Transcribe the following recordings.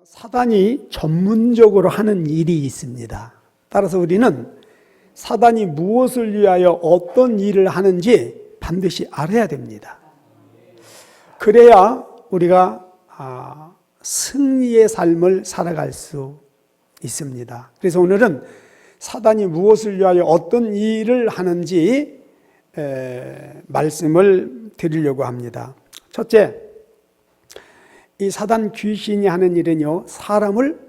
사단이 전문적으로 하는 일이 있습니다. 따라서 우리는 사단이 무엇을 위하여 어떤 일을 하는지 반드시 알아야 됩니다. 그래야 우리가 승리의 삶을 살아갈 수 있습니다. 그래서 오늘은 사단이 무엇을 위하여 어떤 일을 하는지 말씀을 드리려고 합니다. 첫째, 이 사단 귀신이 하는 일은요, 사람을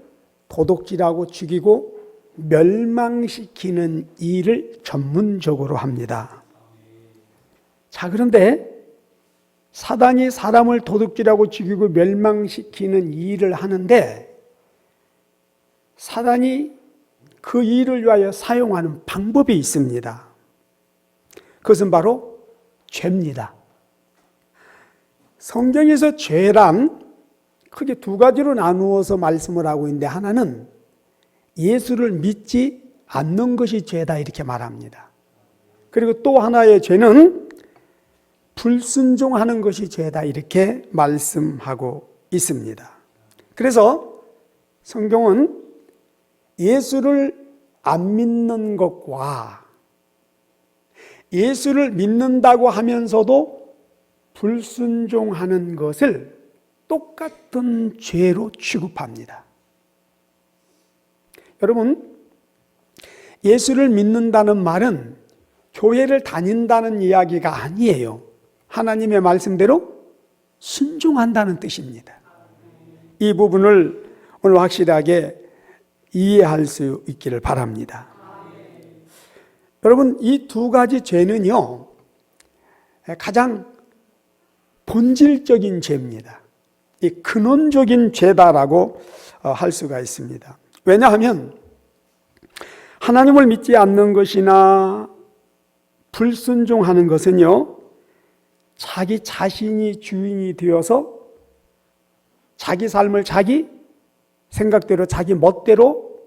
도둑질하고 죽이고 멸망시키는 일을 전문적으로 합니다. 자, 그런데 사단이 사람을 도둑질하고 죽이고 멸망시키는 일을 하는데 사단이 그 일을 위하여 사용하는 방법이 있습니다. 그것은 바로 죄입니다. 성경에서 죄란 크게 두 가지로 나누어서 말씀을 하고 있는데, 하나는 예수를 믿지 않는 것이 죄다 이렇게 말합니다. 그리고 또 하나의 죄는 불순종하는 것이 죄다 이렇게 말씀하고 있습니다. 그래서 성경은 예수를 안 믿는 것과 예수를 믿는다고 하면서도 불순종하는 것을 똑같은 죄로 취급합니다. 여러분, 예수를 믿는다는 말은 교회를 다닌다는 이야기가 아니에요. 하나님의 말씀대로 순종한다는 뜻입니다. 이 부분을 오늘 확실하게 이해할 수 있기를 바랍니다. 여러분, 이 두 가지 죄는요, 가장 본질적인 죄입니다. 이 근원적인 죄다라고 할 수가 있습니다. 왜냐하면 하나님을 믿지 않는 것이나 불순종하는 것은요, 자기 자신이 주인이 되어서 자기 삶을 자기 생각대로 자기 멋대로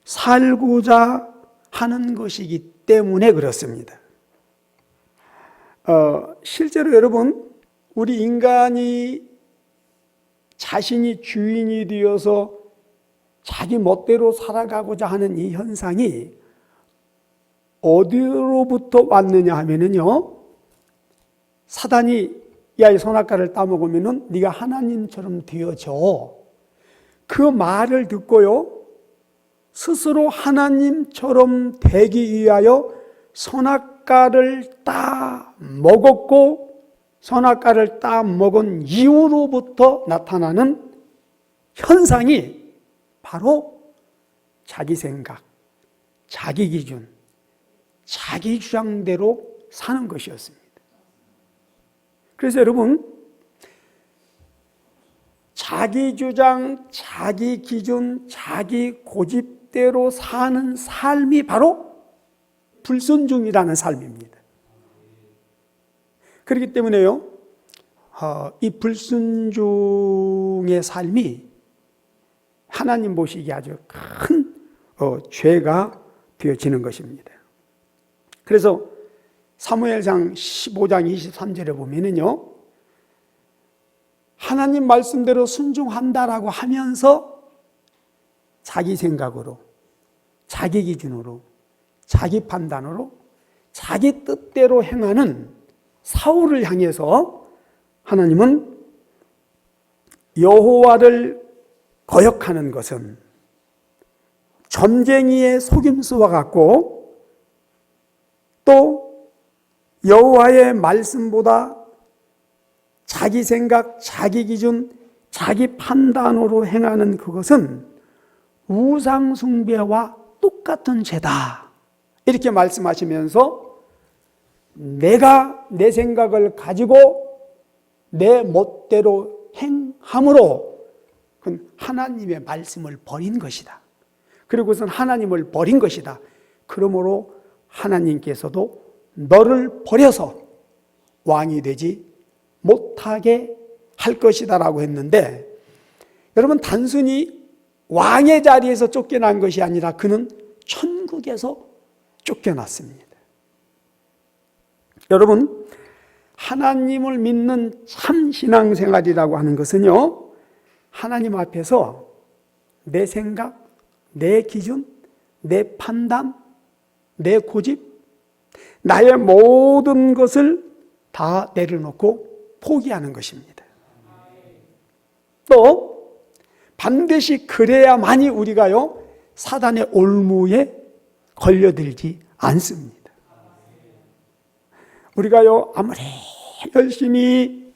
살고자 하는 것이기 때문에 그렇습니다. 실제로 여러분, 우리 인간이 자신이 주인이 되어서 자기 멋대로 살아가고자 하는 이 현상이 어디로부터 왔느냐 하면은요, 사단이 야, 이 선악과를 따먹으면은 네가 하나님처럼 되어져. 그 말을 듣고요, 스스로 하나님처럼 되기 위하여 선악과를 따 먹었고, 선악과를 따 먹은 이후로부터 나타나는 현상이 바로 자기 생각, 자기 기준, 자기 주장대로 사는 것이었습니다. 그래서 여러분, 자기 주장, 자기 기준, 자기 고집대로 사는 삶이 바로 불순종이라는 삶입니다. 그렇기 때문에요, 이 불순종의 삶이 하나님 보시기에 아주 큰 죄가 되어지는 것입니다. 그래서 사무엘상 15장 23절에 보면은요, 하나님 말씀대로 순종한다라고 하면서 자기 생각으로, 자기 기준으로, 자기 판단으로, 자기 뜻대로 행하는 사울을 향해서 하나님은 여호와를 거역하는 것은 점쟁이의 속임수와 같고, 또 여호와의 말씀보다 자기 생각, 자기 기준, 자기 판단으로 행하는 그것은 우상 숭배와 똑같은 죄다 이렇게 말씀하시면서 내가 내 생각을 가지고 내 멋대로 행함으로 그건 하나님의 말씀을 버린 것이다. 그리고선 하나님을 버린 것이다. 그러므로 하나님께서도 너를 버려서 왕이 되지 못하게 할 것이다 라고 했는데, 여러분, 단순히 왕의 자리에서 쫓겨난 것이 아니라 그는 천국에서 쫓겨났습니다. 여러분, 하나님을 믿는 참 신앙생활이라고 하는 것은요, 하나님 앞에서 내 생각, 내 기준, 내 판단, 내 고집, 나의 모든 것을 다 내려놓고 포기하는 것입니다. 또 반드시 그래야만이 우리가요 사단의 올무에 걸려들지 않습니다. 우리가요 아무리 열심히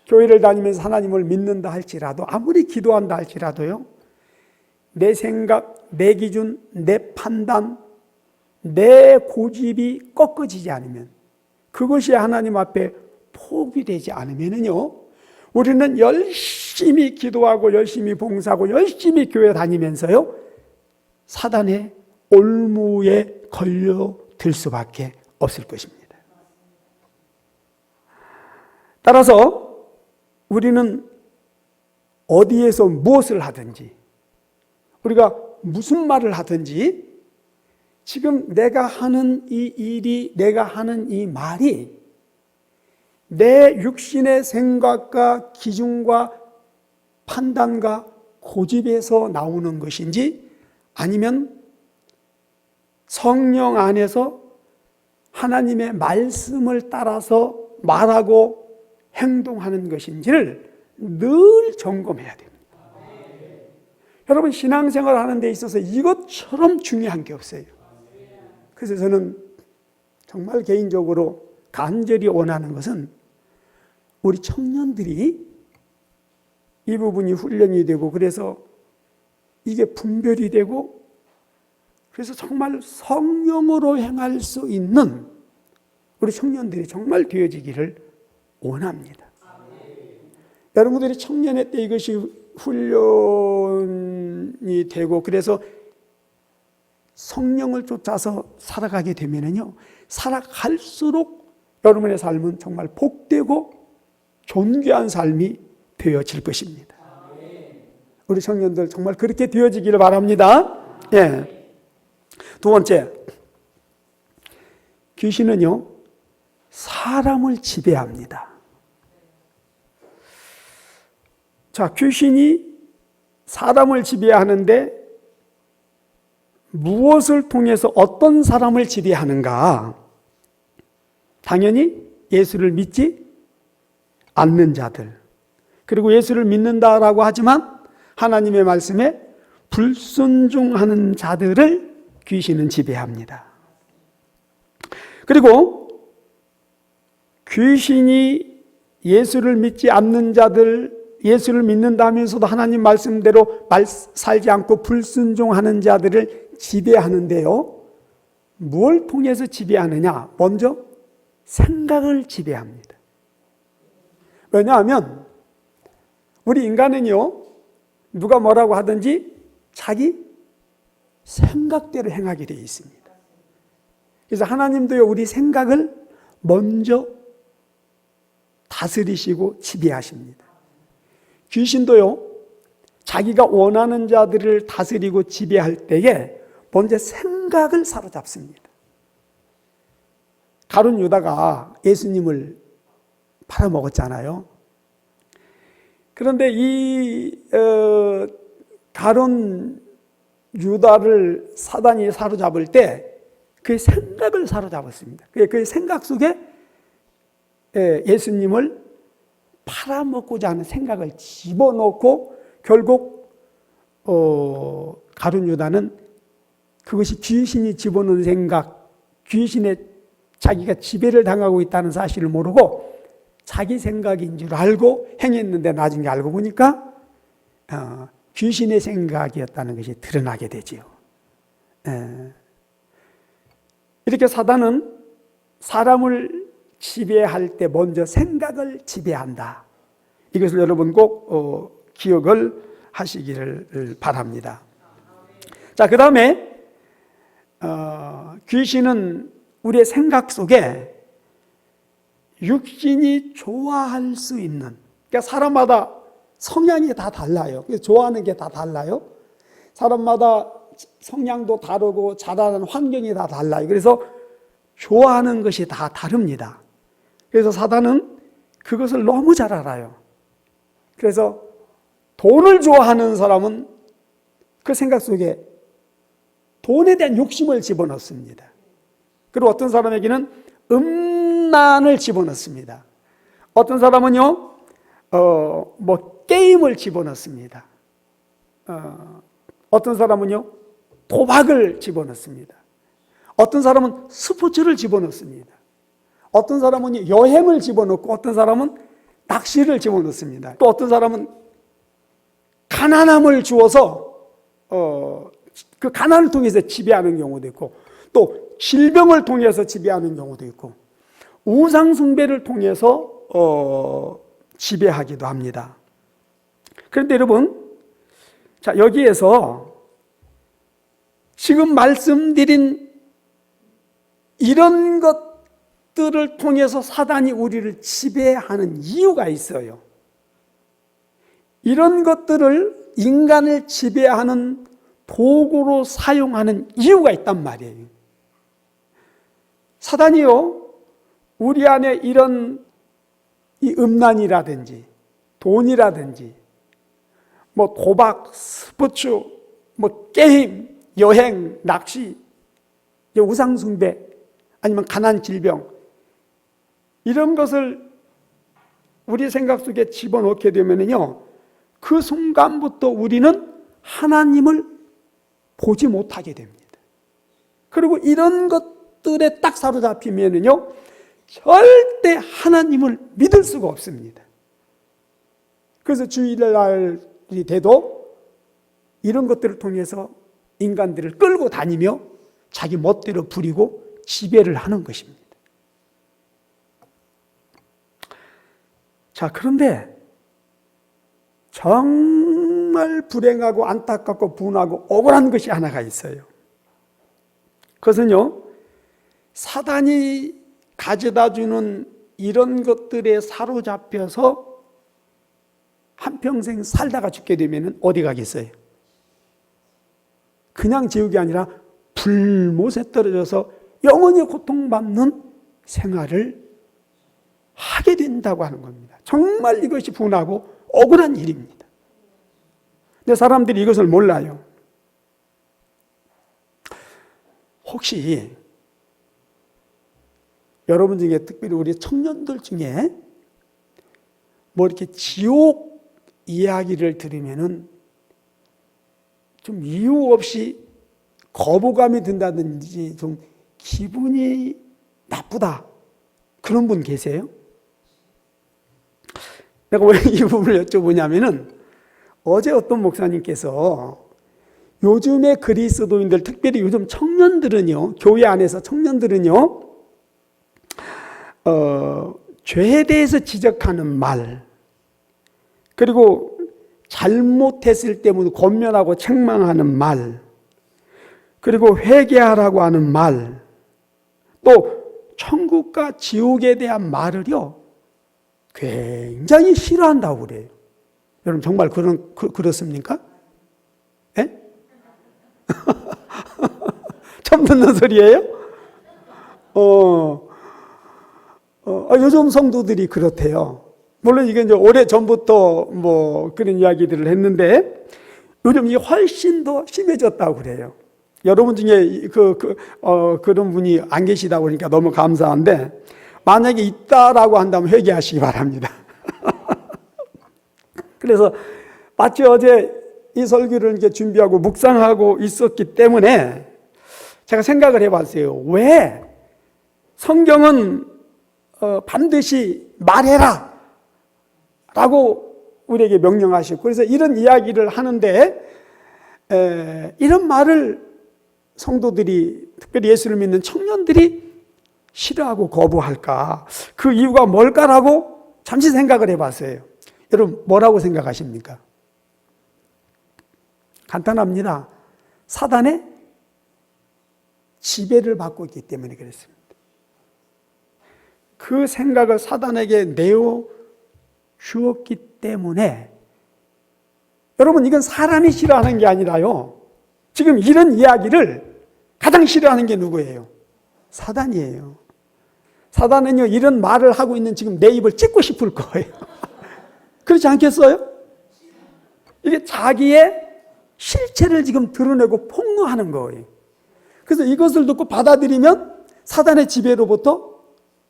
교회를 다니면서 하나님을 믿는다 할지라도, 아무리 기도한다 할지라도요, 내 생각, 내 기준, 내 판단, 내 고집이 꺾어지지 않으면, 그것이 하나님 앞에 포기되지 않으면요, 우리는 열심히 기도하고 열심히 봉사하고 열심히 교회 다니면서요, 사단의 올무에 걸려들 수밖에 없을 것입니다. 따라서 우리는 어디에서 무엇을 하든지, 우리가 무슨 말을 하든지, 지금 내가 하는 이 일이, 내가 하는 이 말이 내 육신의 생각과 기준과 판단과 고집에서 나오는 것인지, 아니면 성령 안에서 하나님의 말씀을 따라서 말하고 행동하는 것인지를 늘 점검해야 됩니다. 여러분, 신앙생활 하는 데 있어서 이것처럼 중요한 게 없어요. 그래서 저는 정말 개인적으로 간절히 원하는 것은 우리 청년들이 이 부분이 훈련이 되고, 그래서 이게 분별이 되고, 그래서 정말 성령으로 행할 수 있는 우리 청년들이 정말 되어지기를 원합니다. 여러분들이 청년의 때 이것이 훈련이 되고, 그래서 성령을 쫓아서 살아가게 되면요, 살아갈수록 여러분의 삶은 정말 복되고 존귀한 삶이 되어질 것입니다. 우리 청년들 정말 그렇게 되어지기를 바랍니다. 예. 두 번째, 귀신은요, 사람을 지배합니다. 자, 귀신이 사람을 지배하는데 무엇을 통해서 어떤 사람을 지배하는가? 당연히 예수를 믿지 않는 자들, 그리고 예수를 믿는다라고 하지만 하나님의 말씀에 불순종하는 자들을 귀신은 지배합니다. 그리고 귀신이 예수를 믿지 않는 자들, 예수를 믿는다면서도 하나님 말씀대로 살지 않고 불순종하는 자들을 지배하는데요, 뭘 통해서 지배하느냐? 먼저 생각을 지배합니다. 왜냐하면 우리 인간은요, 누가 뭐라고 하든지 자기 생각대로 행하게 되어 있습니다. 그래서 하나님도요, 우리 생각을 먼저 다스리시고 지배하십니다. 귀신도요, 자기가 원하는 자들을 다스리고 지배할 때에 먼저 생각을 사로잡습니다. 가룟 유다가 예수님을 팔아먹었잖아요. 그런데 이 가룟 유다를 사단이 사로잡을 때 그의 생각을 사로잡았습니다. 그의 생각 속에 예수님을 팔아먹고자 하는 생각을 집어넣고, 결국 가룟 유다는 그것이 귀신이 집어넣은 생각, 귀신의 자기가 지배를 당하고 있다는 사실을 모르고 자기 생각인 줄 알고 행했는데, 나중에 알고 보니까 귀신의 생각이었다는 것이 드러나게 되지요. 이렇게 사단은 사람을 지배할 때 먼저 생각을 지배한다. 이것을 여러분 꼭 기억을 하시기를 바랍니다. 자, 그 다음에 귀신은 우리의 생각 속에 육신이 좋아할 수 있는, 그러니까 사람마다 성향이 다 달라요. 좋아하는 게 다 달라요. 사람마다 성향도 다르고 자라는 환경이 다 달라요. 그래서 좋아하는 것이 다 다릅니다. 그래서 사단은 그것을 너무 잘 알아요. 그래서 돈을 좋아하는 사람은 그 생각 속에 돈에 대한 욕심을 집어넣습니다. 그리고 어떤 사람에게는 음란을 집어넣습니다. 어떤 사람은요, 게임을 집어넣습니다. 어떤 사람은요, 도박을 집어넣습니다. 어떤 사람은 스포츠를 집어넣습니다. 어떤 사람은 여행을 집어넣고 어떤 사람은 낚시를 집어넣습니다. 또 어떤 사람은 가난함을 주어서 그 가난을 통해서 지배하는 경우도 있고, 또 질병을 통해서 지배하는 경우도 있고, 우상 숭배를 통해서 지배하기도 합니다. 그런데 여러분, 자, 여기에서 지금 말씀드린 이런 것들을 통해서 사단이 우리를 지배하는 이유가 있어요. 이런 것들을 인간을 지배하는 도구로 사용하는 이유가 있단 말이에요. 사단이요, 우리 안에 이런 이 음란이라든지 돈이라든지 도박, 스포츠, 게임, 여행, 낚시, 우상 숭배, 아니면 가난, 질병, 이런 것을 우리 생각 속에 집어넣게 되면요, 그 순간부터 우리는 하나님을 보지 못하게 됩니다. 그리고 이런 것들에 딱 사로잡히면요, 절대 하나님을 믿을 수가 없습니다. 그래서 주일날이 돼도 이런 것들을 통해서 인간들을 끌고 다니며 자기 멋대로 부리고 지배를 하는 것입니다. 자, 그런데 정말 불행하고 안타깝고 분하고 억울한 것이 하나가 있어요. 그것은요, 사단이 가져다 주는 이런 것들에 사로잡혀서 한평생 살다가 죽게 되면 어디 가겠어요? 그냥 지옥이 아니라 불못에 떨어져서 영원히 고통받는 생활을 하게 된다고 하는 겁니다. 정말 이것이 분하고 억울한 일입니다. 근데 사람들이 이것을 몰라요. 혹시 여러분 중에, 특별히 우리 청년들 중에 이렇게 지옥 이야기를 들으면은 좀 이유 없이 거부감이 든다든지 좀 기분이 나쁘다, 그런 분 계세요? 내가 왜 이 부분을 여쭤보냐면은, 어제 어떤 목사님께서 요즘의 그리스도인들, 특별히 요즘 청년들은요, 교회 안에서 청년들은요, 죄에 대해서 지적하는 말, 그리고 잘못했을 때 권면하고 책망하는 말, 그리고 회개하라고 하는 말, 또 천국과 지옥에 대한 말을요, 굉장히 싫어한다고 그래요. 여러분 정말 그렇습니까? 예? 처음 듣는 소리예요? 요즘 성도들이 그렇대요. 물론 이게 이제 오래 전부터 그런 이야기들을 했는데, 요즘 이게 훨씬 더 심해졌다고 그래요. 여러분 중에 그런 분이 안 계시다고 그러니까 너무 감사한데, 만약에 있다라고 한다면 회개하시기 바랍니다. 그래서 마치 어제 이 설교를 이렇게 준비하고 묵상하고 있었기 때문에 제가 생각을 해봤어요. 왜 성경은 반드시 말해라 라고 우리에게 명령하시고, 그래서 이런 이야기를 하는데, 이런 말을 성도들이, 특별히 예수를 믿는 청년들이 싫어하고 거부할까? 그 이유가 뭘까라고 잠시 생각을 해봤어요. 여러분 뭐라고 생각하십니까? 간단합니다. 사단의 지배를 받고 있기 때문에 그렇습니다. 그 생각을 사단에게 내어 주었기 때문에, 여러분 이건 사람이 싫어하는 게 아니라요, 지금 이런 이야기를 가장 싫어하는 게 누구예요? 사단이에요. 사단은요, 이런 말을 하고 있는 지금 내 입을 찢고 싶을 거예요. 그렇지 않겠어요? 이게 자기의 실체를 지금 드러내고 폭로하는 거예요. 그래서 이것을 듣고 받아들이면 사단의 지배로부터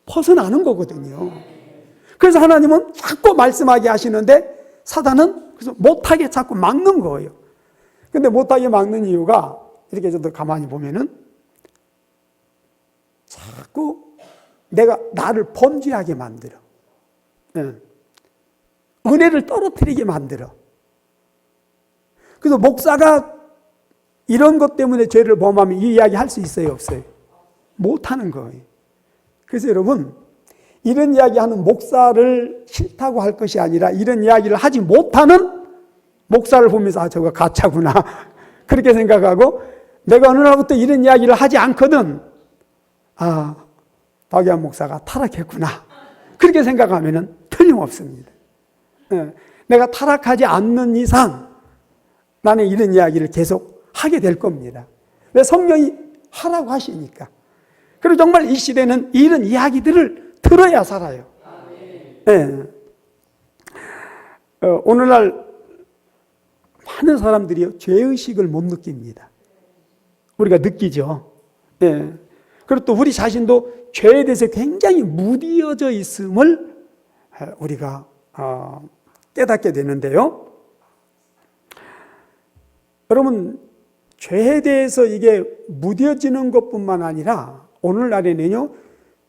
벗어나는 거거든요. 그래서 하나님은 자꾸 말씀하게 하시는데 사단은 그래서 못하게 자꾸 막는 거예요. 근데 못하게 막는 이유가 이렇게 저도 가만히 보면은 자꾸 나를 범죄하게 만들어. 은혜를 떨어뜨리게 만들어. 그래서 목사가 이런 것 때문에 죄를 범하면 이 이야기 할 수 있어요, 없어요? 못하는 거예요. 그래서 여러분, 이런 이야기 하는 목사를 싫다고 할 것이 아니라 이런 이야기를 하지 못하는 목사를 보면서 저거 가짜구나 그렇게 생각하고, 내가 어느 날부터 이런 이야기를 하지 않거든, 박유한 목사가 타락했구나 그렇게 생각하면 틀림없습니다. 내가 타락하지 않는 이상 나는 이런 이야기를 계속 하게 될 겁니다. 왜? 성령이 하라고 하시니까. 그리고 정말 이 시대는 이런 이야기들을 들어야 살아요. 네. 오늘날 많은 사람들이 죄의식을 못 느낍니다. 우리가 느끼죠. 네. 그리고 또 우리 자신도 죄에 대해서 굉장히 무디어져 있음을 우리가 깨닫게 되는데요. 여러분, 죄에 대해서 이게 무뎌지는 것뿐만 아니라 오늘날에는요,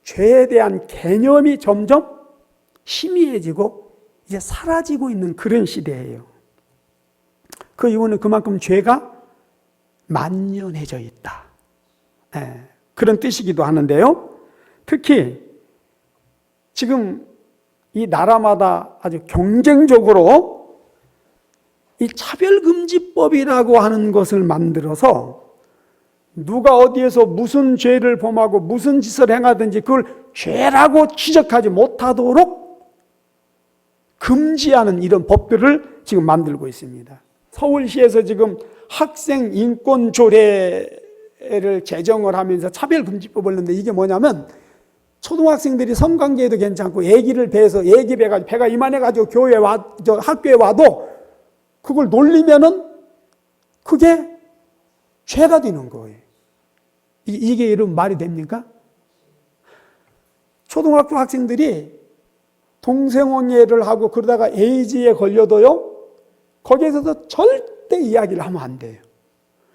죄에 대한 개념이 점점 희미해지고 이제 사라지고 있는 그런 시대예요. 그 이유는 그만큼 죄가 만연해져 있다. 그런 뜻이기도 하는데요. 특히 지금 이 나라마다 아주 경쟁적으로 이 차별금지법이라고 하는 것을 만들어서 누가 어디에서 무슨 죄를 범하고 무슨 짓을 행하든지 그걸 죄라고 지적하지 못하도록 금지하는 이런 법들을 지금 만들고 있습니다. 서울시에서 지금 학생 인권 조례를 제정을 하면서 차별금지법을 넣는데, 이게 뭐냐면 초등학생들이 성관계에도 괜찮고 애기를 배에서 배가 이만해가지고 학교에 와도 그걸 놀리면은 그게 죄가 되는 거예요. 이게 이런 말이 됩니까? 초등학교 학생들이 동성혼예를 하고 그러다가 에이즈에 걸려도요, 거기에서도 절대 이야기를 하면 안 돼요.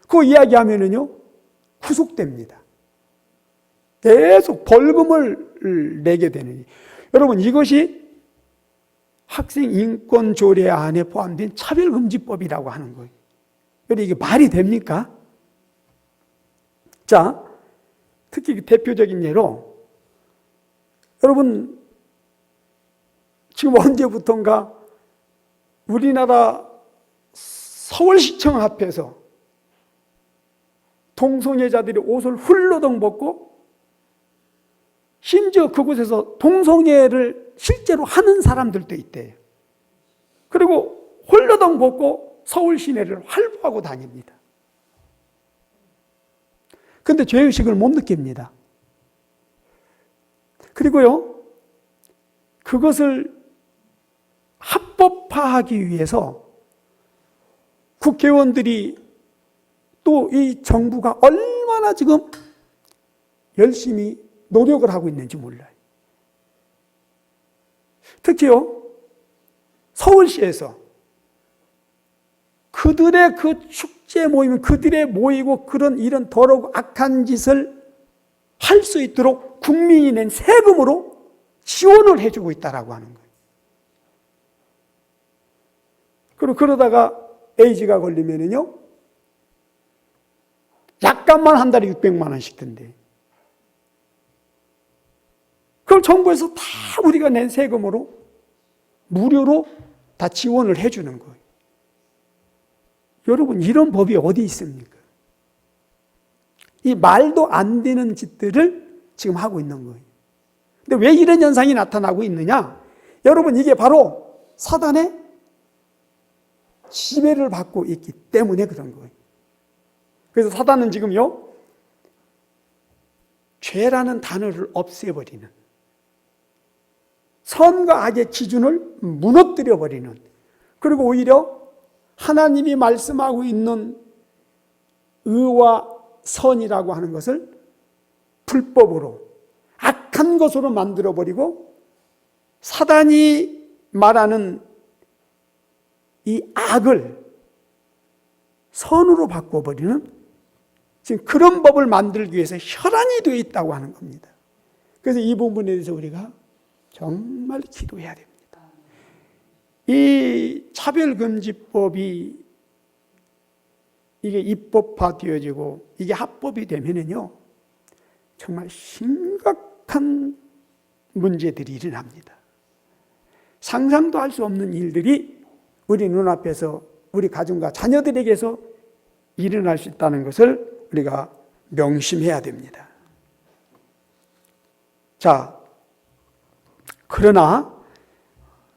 그 이야기하면은요, 구속됩니다. 계속 벌금을 내게 되는. 여러분, 이것이 학생 인권 조례 안에 포함된 차별금지법이라고 하는 거예요. 그런데 이게 말이 됩니까? 자, 특히 대표적인 예로, 여러분, 지금 언제부턴가 우리나라 서울시청 앞에서 동성애자들이 옷을 훌러덩 벗고, 심지어 그곳에서 동성애를 실제로 하는 사람들도 있대요. 그리고 홀러덩 벗고 서울 시내를 활보하고 다닙니다. 그런데 죄의식을 못 느낍니다. 그리고요, 그것을 합법화하기 위해서 국회의원들이 또 이 정부가 얼마나 지금 열심히 노력을 하고 있는지 몰라요. 특히요, 서울시에서 그들의 그 축제 모임, 그들의 모이고 그런 이런 더러고 악한 짓을 할 수 있도록 국민이 낸 세금으로 지원을 해주고 있다라고 하는 거예요. 그리고 그러다가 에이즈가 걸리면은요, 약값만 한 달에 600만 원씩 든대. 그걸 정부에서 다 우리가 낸 세금으로 무료로 다 지원을 해주는 거예요. 여러분, 이런 법이 어디 있습니까? 이 말도 안 되는 짓들을 지금 하고 있는 거예요. 근데 왜 이런 현상이 나타나고 있느냐? 여러분, 이게 바로 사단의 지배를 받고 있기 때문에 그런 거예요. 그래서 사단은 지금요, 죄라는 단어를 없애버리는, 선과 악의 기준을 무너뜨려버리는, 그리고 오히려 하나님이 말씀하고 있는 의와 선이라고 하는 것을 불법으로 악한 것으로 만들어버리고 사단이 말하는 이 악을 선으로 바꿔버리는 지금 그런 법을 만들기 위해서 혈안이 되어 있다고 하는 겁니다. 그래서 이 부분에 대해서 우리가 정말 기도해야 됩니다. 이 차별금지법이 이게 입법화되어지고 이게 합법이 되면은요, 정말 심각한 문제들이 일어납니다. 상상도 할 수 없는 일들이 우리 눈앞에서 우리 가정과 자녀들에게서 일어날 수 있다는 것을 우리가 명심해야 됩니다. 자, 그러나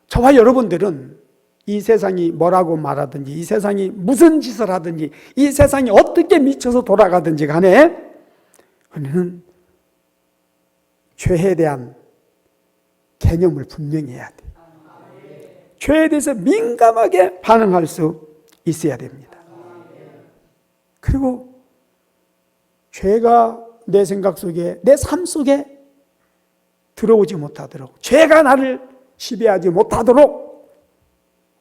저와 여러분들은 이 세상이 뭐라고 말하든지, 이 세상이 무슨 짓을 하든지, 이 세상이 어떻게 미쳐서 돌아가든지 간에 우리는 죄에 대한 개념을 분명히 해야 돼요. 죄에 대해서 민감하게 반응할 수 있어야 됩니다. 그리고 죄가 내 생각 속에, 내 삶 속에 들어오지 못하도록, 죄가 나를 지배하지 못하도록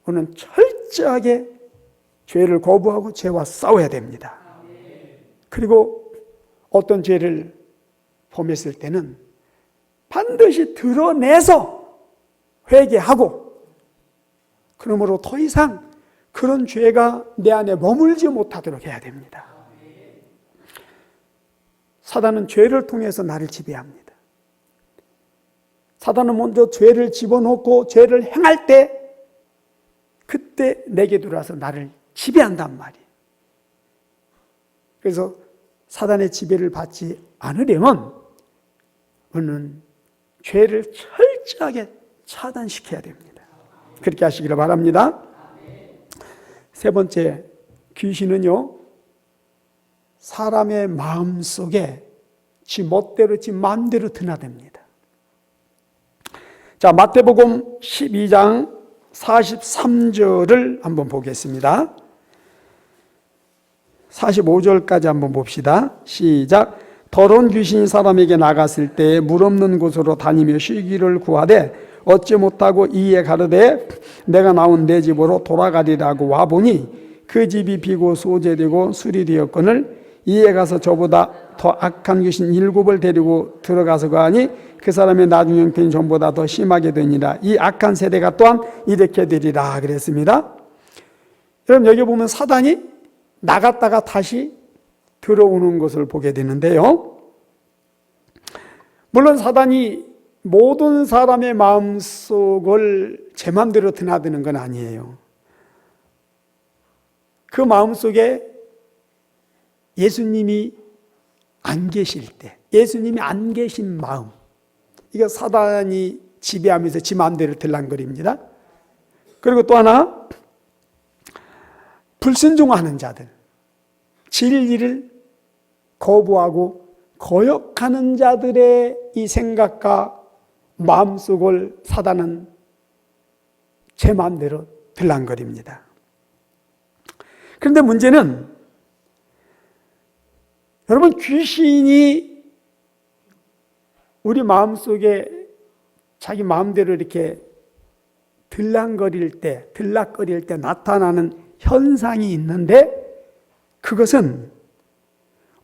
우리는 철저하게 죄를 거부하고 죄와 싸워야 됩니다. 그리고 어떤 죄를 범했을 때는 반드시 드러내서 회개하고, 그러므로 더 이상 그런 죄가 내 안에 머물지 못하도록 해야 됩니다. 사단은 죄를 통해서 나를 지배합니다. 사단은 먼저 죄를 집어넣고 죄를 행할 때 그때 내게 들어와서 나를 지배한단 말이에요. 그래서 사단의 지배를 받지 않으려면 우리는 죄를 철저하게 차단시켜야 됩니다. 그렇게 하시기를 바랍니다. 세 번째, 귀신은요, 사람의 마음속에 지 멋대로 지 마음대로 드나듭니다. 자, 마태복음 12장 43절을 한번 보겠습니다. 45절까지 한번 봅시다. 시작. 더러운 귀신이 사람에게 나갔을 때 물 없는 곳으로 다니며 쉬기를 구하되 얻지 못하고 이에 가르되 내가 나온 내 집으로 돌아가리라고 와보니 그 집이 비고 소재되고 술이 되었거늘 이에 가서 저보다 더 악한 귀신 7을 데리고 들어가서 가니 그 사람의 나중 형편이 전보다 더 심하게 되니라. 이 악한 세대가 또한 이렇게 되리라 그랬습니다. 여러분, 여기 보면 사단이 나갔다가 다시 들어오는 것을 보게 되는데요, 물론 사단이 모든 사람의 마음속을 제 마음대로 드나드는 건 아니에요. 그 마음속에 예수님이 안 계실 때, 예수님이 안 계신 마음, 이거 사단이 지배하면서 지 마음대로 들랑거립니다. 그리고 또 하나, 불순종하는 자들, 진리를 거부하고 거역하는 자들의 이 생각과 마음속을 사단은 제 마음대로 들랑거립니다. 그런데 문제는 여러분, 귀신이 우리 마음속에 자기 마음대로 이렇게 들락거릴 때 나타나는 현상이 있는데, 그것은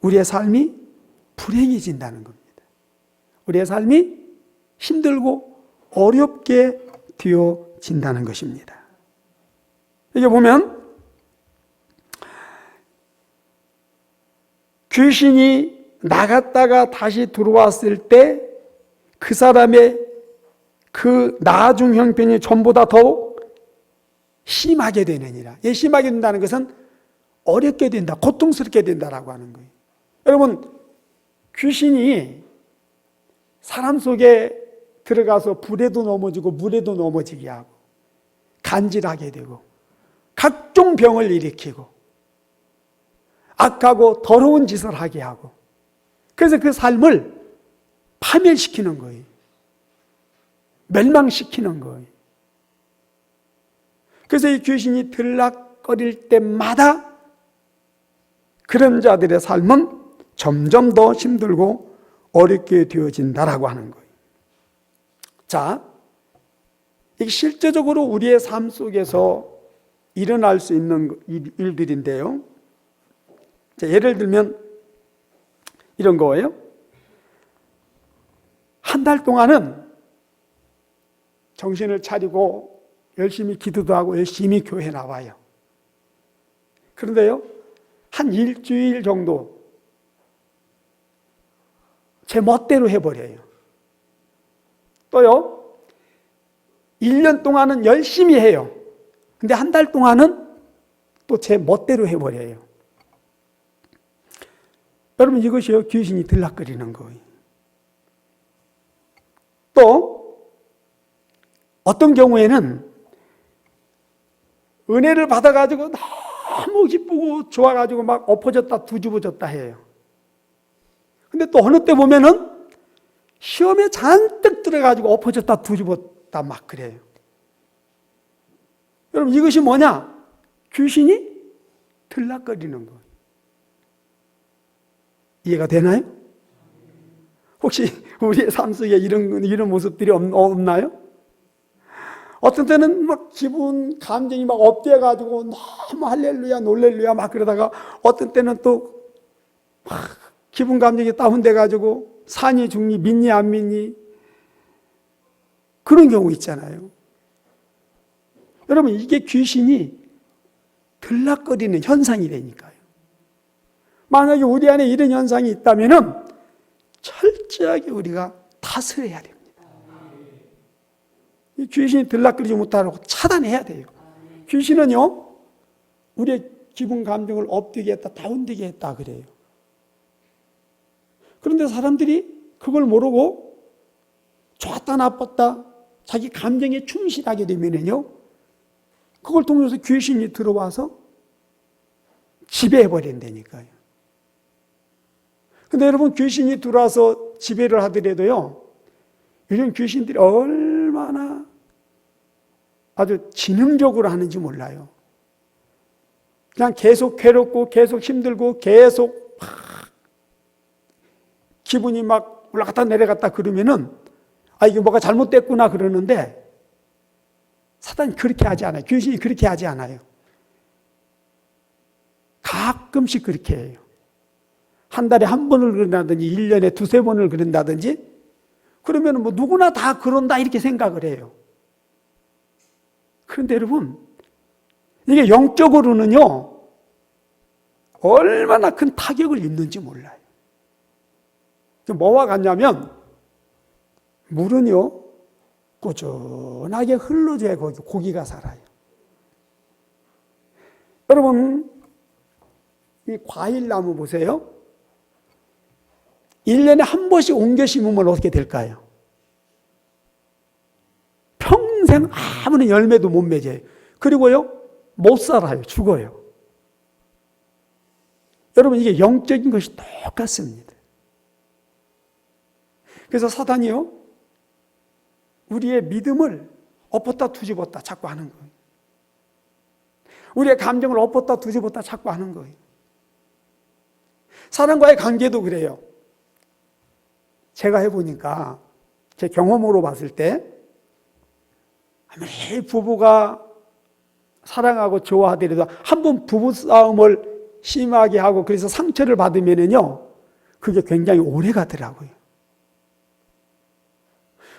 우리의 삶이 불행해진다는 겁니다. 우리의 삶이 힘들고 어렵게 되어진다는 것입니다. 이게 보면 귀신이 나갔다가 다시 들어왔을 때 그 사람의 그 나중 형편이 전보다 더욱 심하게 되느니라. 이 심하게 된다는 것은 어렵게 된다, 고통스럽게 된다라고 하는 거예요. 여러분, 귀신이 사람 속에 들어가서 불에도 넘어지고 물에도 넘어지게 하고 간질하게 되고 각종 병을 일으키고 악하고 더러운 짓을 하게 하고, 그래서 그 삶을 파멸시키는 거예요. 멸망시키는 거예요. 그래서 이 귀신이 들락 들락거릴 때마다 그런 자들의 삶은 점점 더 힘들고 어렵게 되어진다라고 하는 거예요. 자, 이게 실제적으로 우리의 삶 속에서 일어날 수 있는 일들인데요. 자, 예를 들면 이런 거예요. 한 달 동안은 정신을 차리고 열심히 기도도 하고 열심히 교회 나와요. 그런데요, 한 일주일 정도 제 멋대로 해버려요. 또요, 1년 동안은 열심히 해요. 근데 한 달 동안은 또 제 멋대로 해버려요. 여러분, 이것이요, 귀신이 들락거리는 거예요. 또 어떤 경우에는 은혜를 받아가지고 너무 기쁘고 좋아가지고 막 엎어졌다 뒤집어졌다 해요. 근데 또 어느 때 보면은 시험에 잔뜩 들어가지고 엎어졌다 뒤집었다 막 그래요. 여러분, 이것이 뭐냐? 귀신이 들락거리는 거예요. 이해가 되나요? 혹시 우리의 삶 속에 이런 모습들이 없나요? 어떤 때는 막 기분, 감정이 막 업돼가지고 너무 할렐루야, 놀렐루야 막 그러다가 어떤 때는 또 막 기분, 감정이 다운돼가지고 산이 죽니, 믿니, 안 믿니? 그런 경우 있잖아요. 여러분, 이게 귀신이 들락거리는 현상이 되니까요. 만약에 우리 안에 이런 현상이 있다면은 철저하게 우리가 다스려야 됩니다. 이 귀신이 들락거리지 못하도록 차단해야 돼요. 귀신은요, 우리의 기분, 감정을 업되게 했다, 다운되게 했다 그래요. 그런데 사람들이 그걸 모르고 좋았다 나빴다 자기 감정에 충실하게 되면요, 그걸 통해서 귀신이 들어와서 지배해버린다니까요. 근데 여러분, 귀신이 들어와서 지배를 하더라도요, 이런 귀신들이 얼마나 아주 지능적으로 하는지 몰라요. 그냥 계속 괴롭고 계속 힘들고 계속 막 기분이 막 올라갔다 내려갔다 그러면은 이게 뭐가 잘못됐구나 그러는데, 사단이 그렇게 하지 않아요. 귀신이 그렇게 하지 않아요. 가끔씩 그렇게 해요. 한 달에 한 번을 그런다든지 1년에 두세 번을 그런다든지, 그러면 뭐 누구나 다 그런다 이렇게 생각을 해요. 그런데 여러분, 이게 영적으로는요, 얼마나 큰 타격을 입는지 몰라요. 뭐와 같냐면, 물은요, 꾸준하게 흘러줘야 고기가 살아요. 여러분, 이 과일나무 보세요. 1년에 한 번씩 옮겨 심으면 어떻게 될까요? 평생 아무런 열매도 못 맺어요. 그리고요, 못 살아요. 죽어요. 여러분, 이게 영적인 것이 똑같습니다. 그래서 사단이요, 우리의 믿음을 엎었다 뒤집었다 자꾸 하는 거예요. 우리의 감정을 엎었다 뒤집었다 자꾸 하는 거예요. 사람과의 관계도 그래요. 제가 해보니까, 제 경험으로 봤을 때, 아무리 부부가 사랑하고 좋아하더라도 한 번 부부싸움을 심하게 하고 그래서 상처를 받으면은요, 그게 굉장히 오래 가더라고요.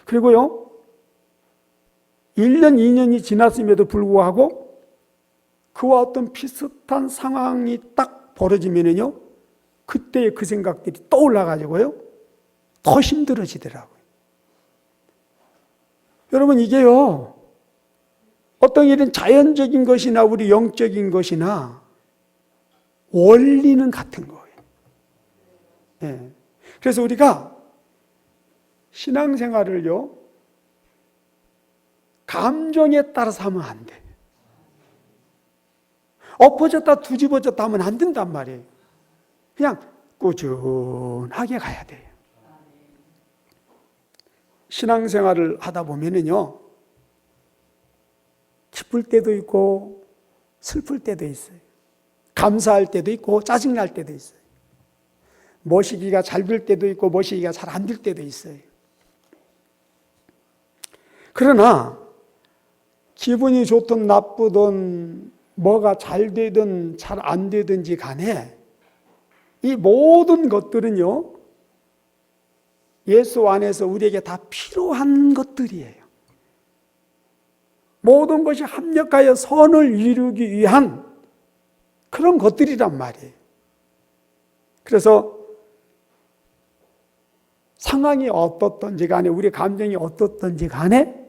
그리고요, 1년, 2년이 지났음에도 불구하고 그와 어떤 비슷한 상황이 딱 벌어지면은요, 그때의 그 생각들이 떠올라가지고요, 더 힘들어지더라고요. 여러분, 이게요, 어떤 일은 자연적인 것이나 우리 영적인 것이나 원리는 같은 거예요. 네. 그래서 우리가 신앙생활을요, 감정에 따라서 하면 안 돼. 엎어졌다 뒤집어졌다 하면 안 된단 말이에요. 그냥 꾸준하게 가야 돼요. 신앙생활을 하다 보면은요, 기쁠 때도 있고 슬플 때도 있어요. 감사할 때도 있고 짜증날 때도 있어요. 모시기가 잘 될 때도 있고 모시기가 잘 안 될 때도 있어요. 그러나 기분이 좋든 나쁘든 뭐가 잘 되든 잘 안 되든지 간에 이 모든 것들은요, 예수 안에서 우리에게 다 필요한 것들이에요. 모든 것이 합력하여 선을 이루기 위한 그런 것들이란 말이에요. 그래서 상황이 어떻든지 간에, 우리 감정이 어떻든지 간에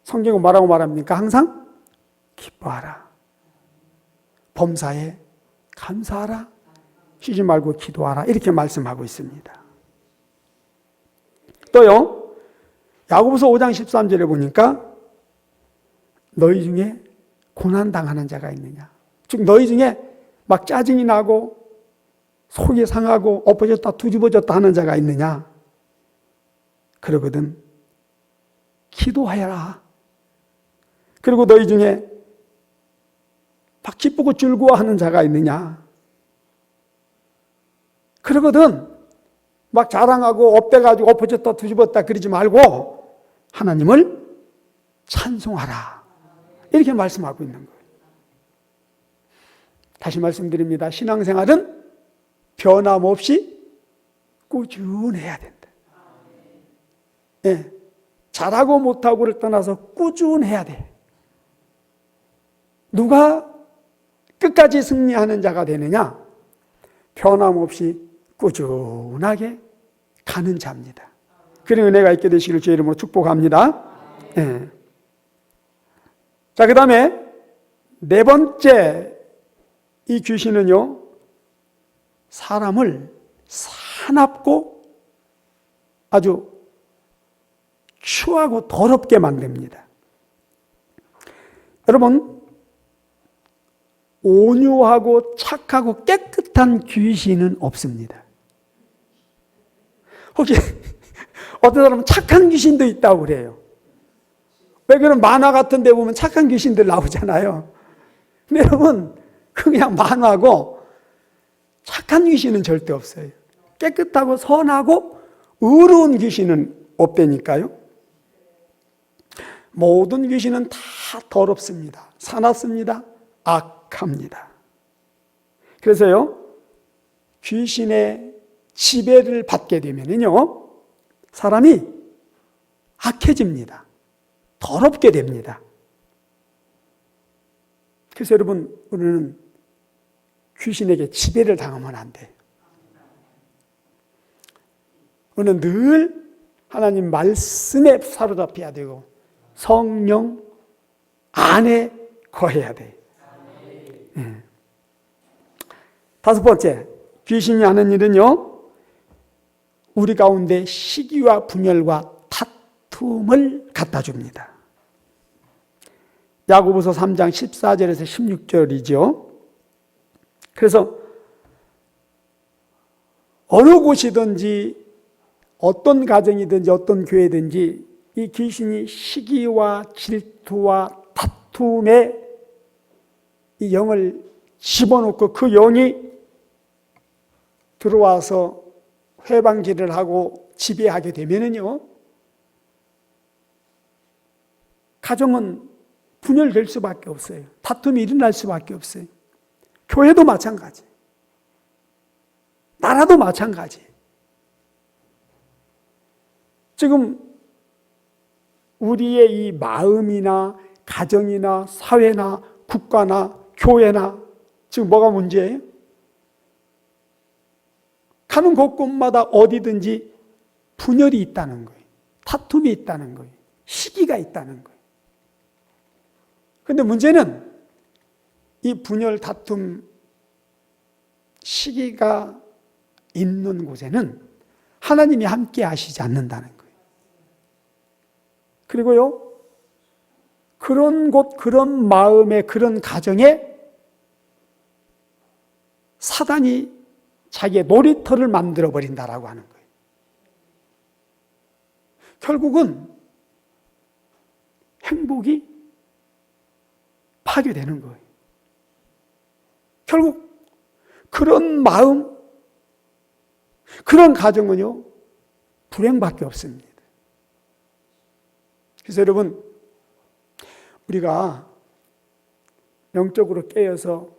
성경은 뭐라고 말합니까? 항상 기뻐하라. 범사에 감사하라. 쉬지 말고 기도하라. 이렇게 말씀하고 있습니다. 또요, 야고보서 5장 13절에 보니까 너희 중에 고난당하는 자가 있느냐. 즉 너희 중에 막 짜증이 나고 속이 상하고 엎어졌다 뒤집어졌다 하는 자가 있느냐. 그러거든 기도하여라. 그리고 너희 중에 막 기쁘고 즐거워하는 자가 있느냐. 그러거든 막 자랑하고 업돼가지고 엎어졌다 뒤집었다 그러지 말고 하나님을 찬송하라. 이렇게 말씀하고 있는 거예요. 다시 말씀드립니다. 신앙생활은 변함없이 꾸준해야 된다. 예, 잘하고 못하고를 떠나서 꾸준해야 돼. 누가 끝까지 승리하는 자가 되느냐? 변함없이 꾸준하게 가는 자입니다. 그런 은혜가 있게 되시기를 주의 이름으로 축복합니다. 예. 자, 그 다음에 네 번째 이 귀신은요, 사람을 사납고 아주 추하고 더럽게 만듭니다. 여러분, 온유하고 착하고 깨끗한 귀신은 없습니다. 혹시 어떤 사람은 착한 귀신도 있다고 그래요. 왜 그런 만화 같은 데 보면 착한 귀신들 나오잖아요. 근데 여러분, 그냥 만화고 착한 귀신은 절대 없어요. 깨끗하고 선하고 의로운 귀신은 없다니까요. 모든 귀신은 다 더럽습니다. 사납습니다. 악합니다. 그래서요, 귀신의 지배를 받게 되면요, 사람이 악해집니다. 더럽게 됩니다. 그래서 여러분, 우리는 귀신에게 지배를 당하면 안 돼요. 우리는 늘 하나님 말씀에 사로잡혀야 되고 성령 안에 거해야 돼요. 네. 다섯 번째, 귀신이 하는 일은요, 우리 가운데 시기와 분열과 다툼을 갖다 줍니다. 야고보서 3장 14절에서 16절이죠. 그래서 어느 곳이든지 어떤 가정이든지 어떤 교회든지 이 귀신이 시기와 질투와 다툼에 이 영을 집어넣고 그 영이 들어와서 회방질을 하고 지배하게 되면은요, 가정은 분열될 수밖에 없어요. 다툼이 일어날 수밖에 없어요. 교회도 마찬가지. 나라도 마찬가지. 지금 우리의 이 마음이나 가정이나 사회나 국가나 교회나 지금 뭐가 문제예요? 가는 곳곳마다 어디든지 분열이 있다는 거예요. 다툼이 있다는 거예요. 시기가 있다는 거예요. 그런데 문제는 이 분열, 다툼, 시기가 있는 곳에는 하나님이 함께 하시지 않는다는 거예요. 그리고요, 그런 곳, 그런 마음에, 그런 가정에 사단이 자기의 놀이터를 만들어 버린다라고 하는 거예요. 결국은 행복이 하게 되는 거예요. 결국 그런 마음, 그런 가정은요, 불행밖에 없습니다. 그래서 여러분, 우리가 영적으로 깨어서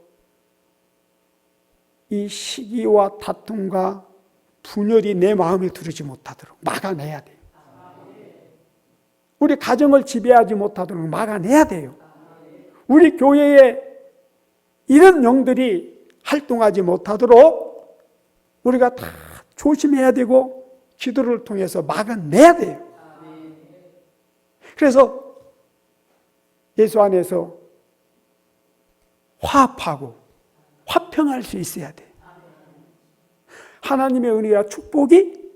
이 시기와 다툼과 분열이 내 마음에 들지 못하도록 막아내야 돼요. 우리 가정을 지배하지 못하도록 막아내야 돼요. 우리 교회에 이런 영들이 활동하지 못하도록 우리가 다 조심해야 되고 기도를 통해서 막아내야 돼요. 그래서 예수 안에서 화합하고 화평할 수 있어야 돼요. 하나님의 은혜와 축복이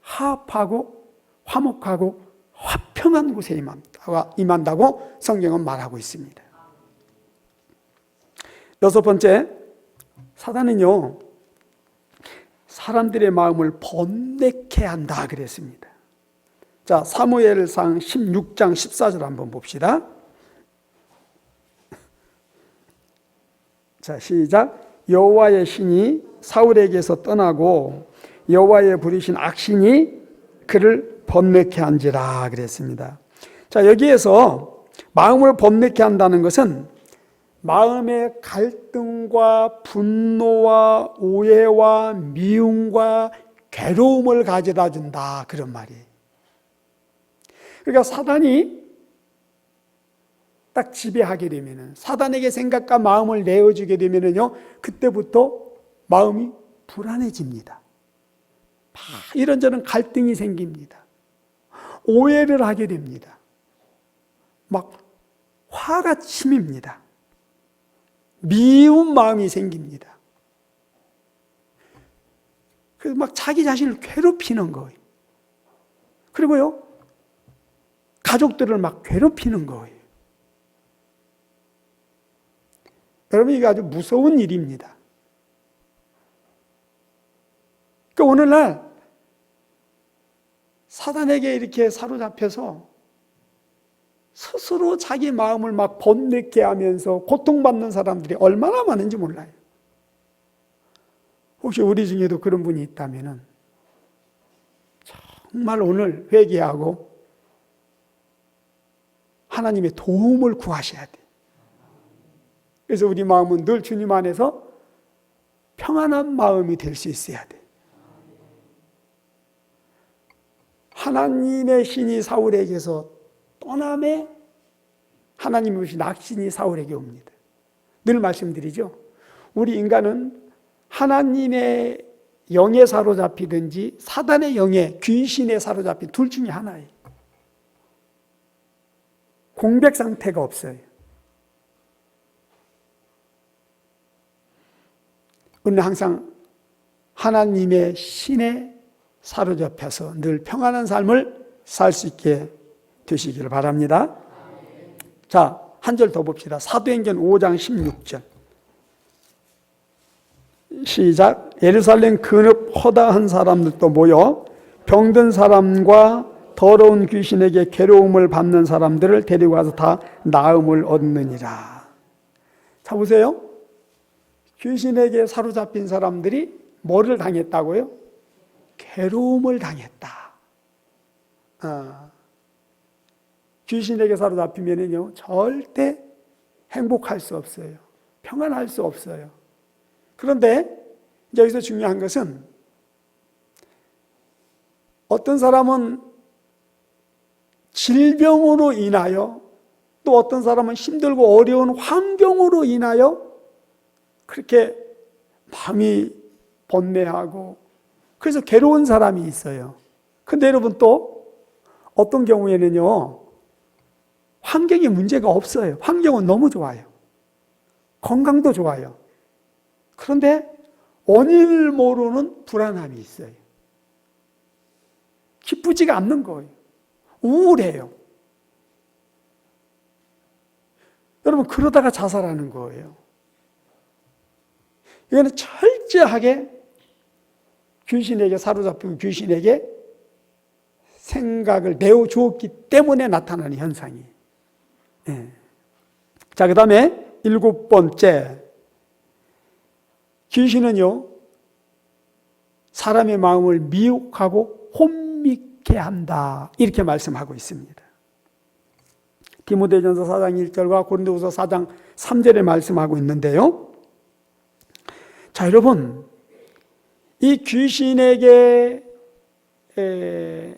화합하고 화목하고 화평한 곳에 임한다고 성경은 말하고 있습니다. 여섯 번째, 사단은요, 사람들의 마음을 번뇌케 한다 그랬습니다. 자, 사무엘상 16장 14절 한번 봅시다. 자, 시작. 여호와의 신이 사울에게서 떠나고 여호와의 부리신 악신이 그를 번뇌케 한지라 그랬습니다. 자, 여기에서 마음을 번뇌케 한다는 것은 마음의 갈등과 분노와 오해와 미움과 괴로움을 가져다 준다, 그런 말이에요. 그러니까 사단이 딱 지배하게 되면은, 사단에게 생각과 마음을 내어주게 되면은요, 그때부터 마음이 불안해집니다. 이런저런 갈등이 생깁니다. 오해를 하게 됩니다. 막 화가 치밉니다. 미운 마음이 생깁니다. 그래서 막 자기 자신을 괴롭히는 거예요. 그리고요, 가족들을 막 괴롭히는 거예요. 여러분, 이게 아주 무서운 일입니다. 그러니까 오늘날 사단에게 이렇게 사로잡혀서 스스로 자기 마음을 막 번뇌케 하면서 고통받는 사람들이 얼마나 많은지 몰라요. 혹시 우리 중에도 그런 분이 있다면 정말 오늘 회개하고 하나님의 도움을 구하셔야 돼요. 그래서 우리 마음은 늘 주님 안에서 평안한 마음이 될 수 있어야 돼요. 하나님의 신이 사울에게서 떠남에 하나님의 부르신 악신이 사울에게 옵니다. 늘 말씀드리죠. 우리 인간은 하나님의 영에 사로잡히든지 사단의 영에, 귀신에 사로잡힌 둘 중에 하나예요. 공백 상태가 없어요. 우리는 항상 하나님의 신에 사로잡혀서 늘 평안한 삶을 살 수 있게 되시기를 바랍니다. 자, 한 절 더 봅시다. 사도행전 5장 16절. 시작. 예루살렘 근읍 허다한 사람들도 모여 병든 사람과 더러운 귀신에게 괴로움을 받는 사람들을 데리고 가서 다 나음을 얻느니라. 자, 보세요. 귀신에게 사로잡힌 사람들이 뭐를 당했다고요? 괴로움을 당했다. 귀신에게 사로잡히면요, 절대 행복할 수 없어요. 평안할 수 없어요. 그런데 여기서 중요한 것은 어떤 사람은 질병으로 인하여, 또 어떤 사람은 힘들고 어려운 환경으로 인하여 그렇게 마음이 번뇌하고 그래서 괴로운 사람이 있어요. 근데 여러분, 또 어떤 경우에는요, 환경에 문제가 없어요. 환경은 너무 좋아요. 건강도 좋아요. 그런데 원인을 모르는 불안함이 있어요. 기쁘지가 않는 거예요. 우울해요. 여러분, 그러다가 자살하는 거예요. 이거는 철저하게 귀신에게 사로잡히고 귀신에게 생각을 내어주었기 때문에 나타나는 현상이에요. 네. 자, 그 다음에 7번째, 귀신은요, 사람의 마음을 미혹하고 혼미케 한다, 이렇게 말씀하고 있습니다. 디모데전서 4장 1절과 고린도후서 4장 3절에 말씀하고 있는데요. 자, 여러분, 이 귀신에게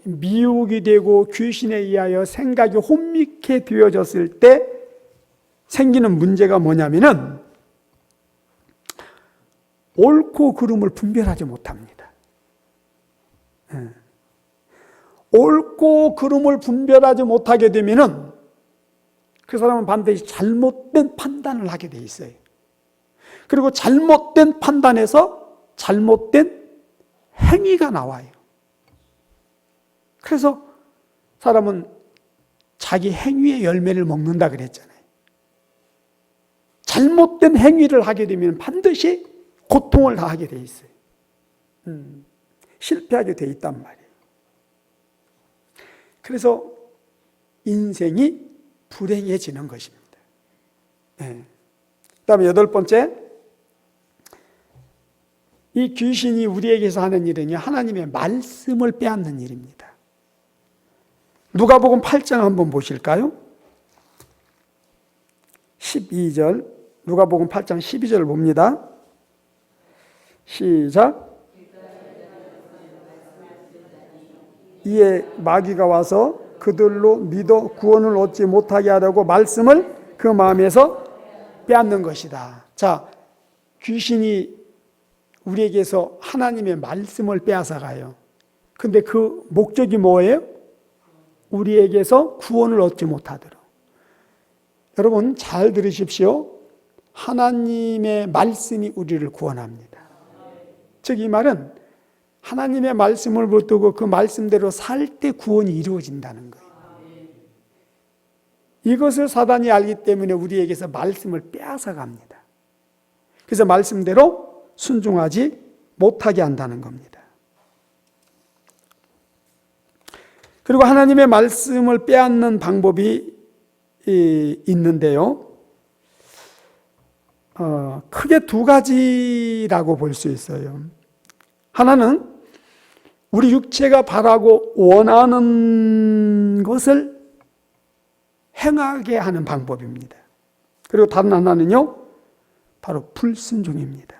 미혹이 되고 귀신에 의하여 생각이 혼미케 되어졌을 때 생기는 문제가 뭐냐면은 옳고 그름을 분별하지 못합니다. 옳고 그름을 분별하지 못하게 되면은 그 사람은 반드시 잘못된 판단을 하게 돼 있어요. 그리고 잘못된 판단에서 잘못된 행위가 나와요. 그래서 사람은 자기 행위의 열매를 먹는다 그랬잖아요. 잘못된 행위를 하게 되면 반드시 고통을 당하게 돼 있어요. 실패하게 돼 있단 말이에요. 그래서 인생이 불행해지는 것입니다. 네. 그 다음에 8번째, 이 귀신이 우리에게서 하는 일은요, 하나님의 말씀을 빼앗는 일입니다. 누가복음 8장 한번 보실까요? 12절, 누가복음 8장 12절을 봅니다. 시작. 이에 마귀가 와서 그들로 믿어 구원을 얻지 못하게 하려고 말씀을 그 마음에서 빼앗는 것이다. 자, 귀신이 우리에게서 하나님의 말씀을 빼앗아 가요. 근데 그 목적이 뭐예요? 우리에게서 구원을 얻지 못하도록. 여러분 잘 들으십시오. 하나님의 말씀이 우리를 구원합니다. 즉 이 말은 하나님의 말씀을 붙들고 그 말씀대로 살 때 구원이 이루어진다는 거예요. 이것을 사단이 알기 때문에 우리에게서 말씀을 빼앗아 갑니다. 그래서 말씀대로 순종하지 못하게 한다는 겁니다. 그리고 하나님의 말씀을 빼앗는 방법이 있는데요. 크게 2가지라고 볼 수 있어요. 하나는 우리 육체가 바라고 원하는 것을 행하게 하는 방법입니다. 그리고 다른 하나는요, 바로 불순종입니다.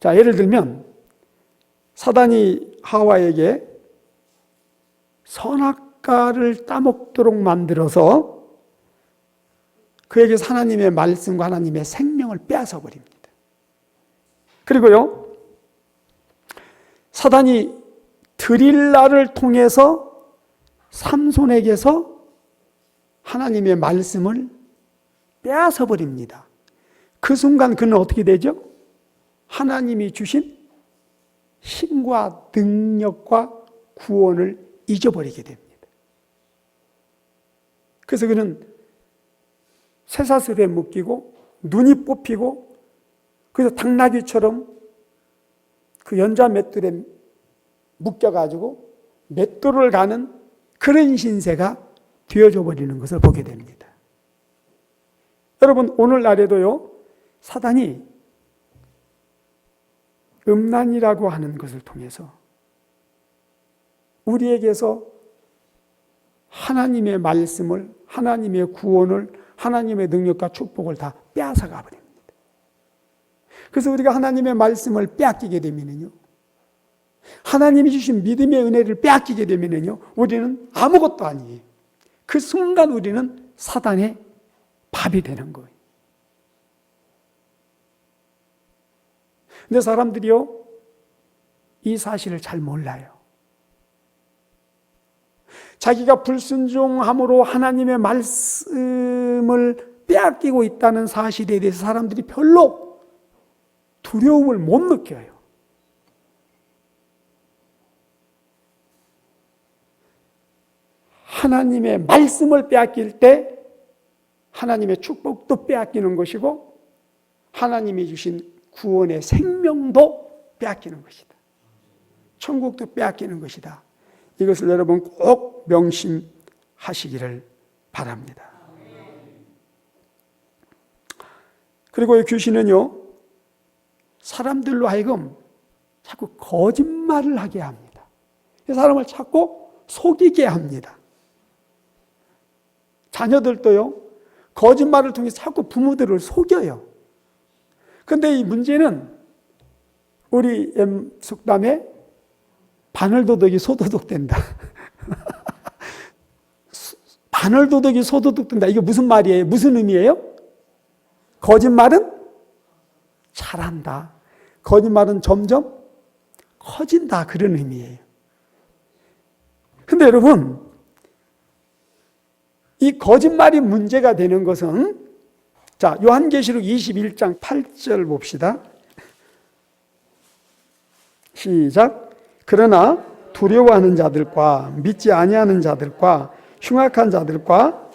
자, 예를 들면 사단이 하와에게 선악과를 따먹도록 만들어서 그에게서 하나님의 말씀과 하나님의 생명을 빼앗아 버립니다. 그리고요, 사단이 드릴라를 통해서 삼손에게서 하나님의 말씀을 빼앗아 버립니다. 그 순간 그는 어떻게 되죠? 하나님이 주신 힘과 능력과 구원을 잊어버리게 됩니다. 그래서 그는 쇠사슬에 묶이고 눈이 뽑히고 그래서 당나귀처럼 그 연자 맷돌에 묶여가지고 맷돌을 가는 그런 신세가 되어져 버리는 것을 보게 됩니다. 여러분 오늘날에도요, 사단이 음란이라고 하는 것을 통해서 우리에게서 하나님의 말씀을, 하나님의 구원을, 하나님의 능력과 축복을 다 빼앗아가 버립니다. 그래서 우리가 하나님의 말씀을 빼앗기게 되면요, 하나님이 주신 믿음의 은혜를 빼앗기게 되면요, 우리는 아무것도 아니에요. 그 순간 우리는 사단의 밥이 되는 거예요. 근데 사람들이요, 이 사실을 잘 몰라요. 자기가 불순종함으로 하나님의 말씀을 빼앗기고 있다는 사실에 대해서 사람들이 별로 두려움을 못 느껴요. 하나님의 말씀을 빼앗길 때 하나님의 축복도 빼앗기는 것이고 하나님이 주신 구원의 생명도 빼앗기는 것이다. 천국도 빼앗기는 것이다. 이것을 여러분 꼭 명심하시기를 바랍니다. 그리고 이 귀신은요, 사람들로 하여금 자꾸 거짓말을 하게 합니다. 사람을 자꾸 속이게 합니다. 자녀들도요, 거짓말을 통해 자꾸 부모들을 속여요. 근데 이 문제는 우리 속담에 바늘도둑이 소도둑 된다. 바늘도둑이 소도둑 된다. 이게 무슨 말이에요? 무슨 의미예요? 거짓말은 잘한다. 거짓말은 점점 커진다. 그런 의미예요. 근데 여러분, 이 거짓말이 문제가 되는 것은, 자, 요한계시록 21장 8절 봅시다. 시작. 그러나 두려워하는 자들과 믿지 아니하는 자들과 흉악한 자들과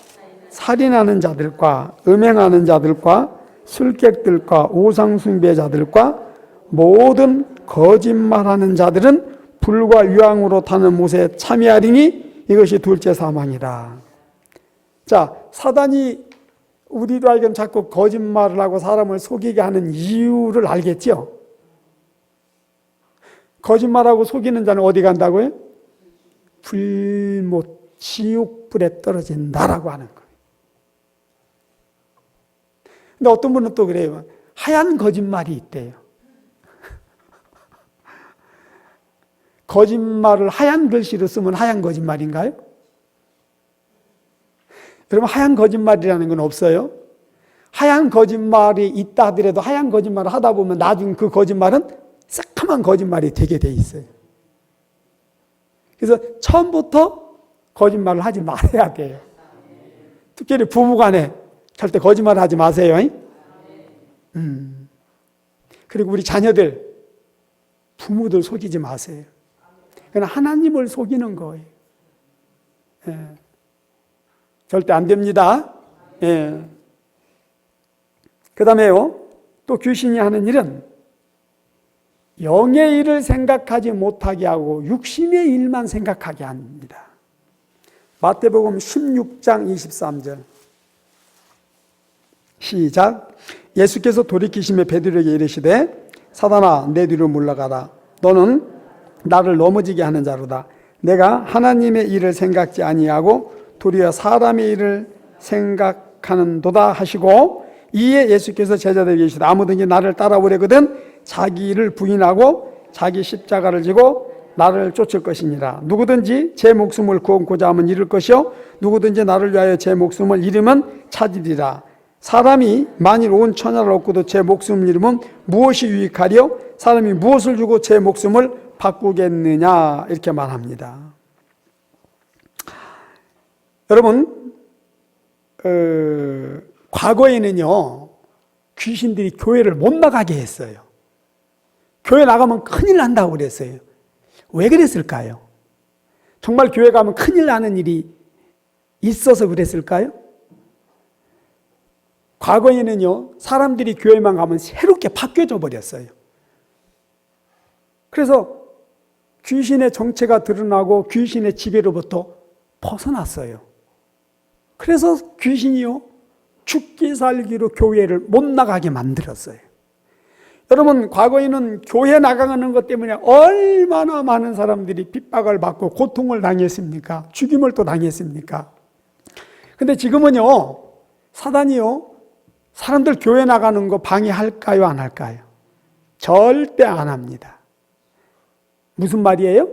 살인하는 자들과 음행하는 자들과 술객들과 우상숭배자들과 모든 거짓말하는 자들은 불과 유황으로 타는 못에 참여하리니 이것이 둘째 사망이라. 자, 사단이 우리도 알기는 자꾸 거짓말을 하고 사람을 속이게 하는 이유를 알겠죠? 거짓말하고 속이는 자는 어디 간다고요? 불못, 지옥불에 떨어진다라고 하는 거예요. 근데 어떤 분은 또 그래요. 하얀 거짓말이 있대요. 거짓말을 하얀 글씨로 쓰면 하얀 거짓말인가요? 여러분, 하얀 거짓말이라는 건 없어요. 하얀 거짓말이 있다 하더라도 하얀 거짓말을 하다 보면 나중에 그 거짓말은 새까만 거짓말이 되게 돼 있어요. 그래서 처음부터 거짓말을 하지 말아야 돼요. 특별히 부부간에 절대 거짓말을 하지 마세요. 그리고 우리 자녀들, 부모들 속이지 마세요. 그냥 하나님을 속이는 거예요. 예. 절대 안 됩니다. 예. 그 다음에요, 또 귀신이 하는 일은 영의 일을 생각하지 못하게 하고 육신의 일만 생각하게 합니다. 마태복음 16장 23절 시작. 예수께서 돌이키시며 베드로에게 이르시되 사단아 내 뒤로 물러가라. 너는 나를 넘어지게 하는 자로다. 내가 하나님의 일을 생각지 아니하고 도리어 사람의 일을 생각하는도다 하시고, 이에 예수께서 제자들에게 이르시되 아무든지 나를 따라오려거든 자기 일을 부인하고 자기 십자가를 지고 나를 쫓을 것이니라. 누구든지 제 목숨을 구원고자 하면 잃을 것이요 누구든지 나를 위하여 제 목숨을 잃으면 찾으리라. 사람이 만일 온 천하를 얻고도 제 목숨을 잃으면 무엇이 유익하리요? 사람이 무엇을 주고 제 목숨을 바꾸겠느냐, 이렇게 말합니다. 여러분, 과거에는요, 귀신들이 교회를 못 나가게 했어요. 교회 나가면 큰일 난다고 그랬어요. 왜 그랬을까요? 정말 교회 가면 큰일 나는 일이 있어서 그랬을까요? 과거에는요, 사람들이 교회만 가면 새롭게 바뀌어져 버렸어요. 그래서 귀신의 정체가 드러나고 귀신의 지배로부터 벗어났어요. 그래서 귀신이요, 죽기 살기로 교회를 못 나가게 만들었어요. 여러분, 과거에는 교회 나가는 것 때문에 얼마나 많은 사람들이 핍박을 받고 고통을 당했습니까? 죽임을 또 당했습니까? 근데 지금은요, 사단이요, 사람들 교회 나가는 거 방해할까요, 안 할까요? 절대 안 합니다. 무슨 말이에요?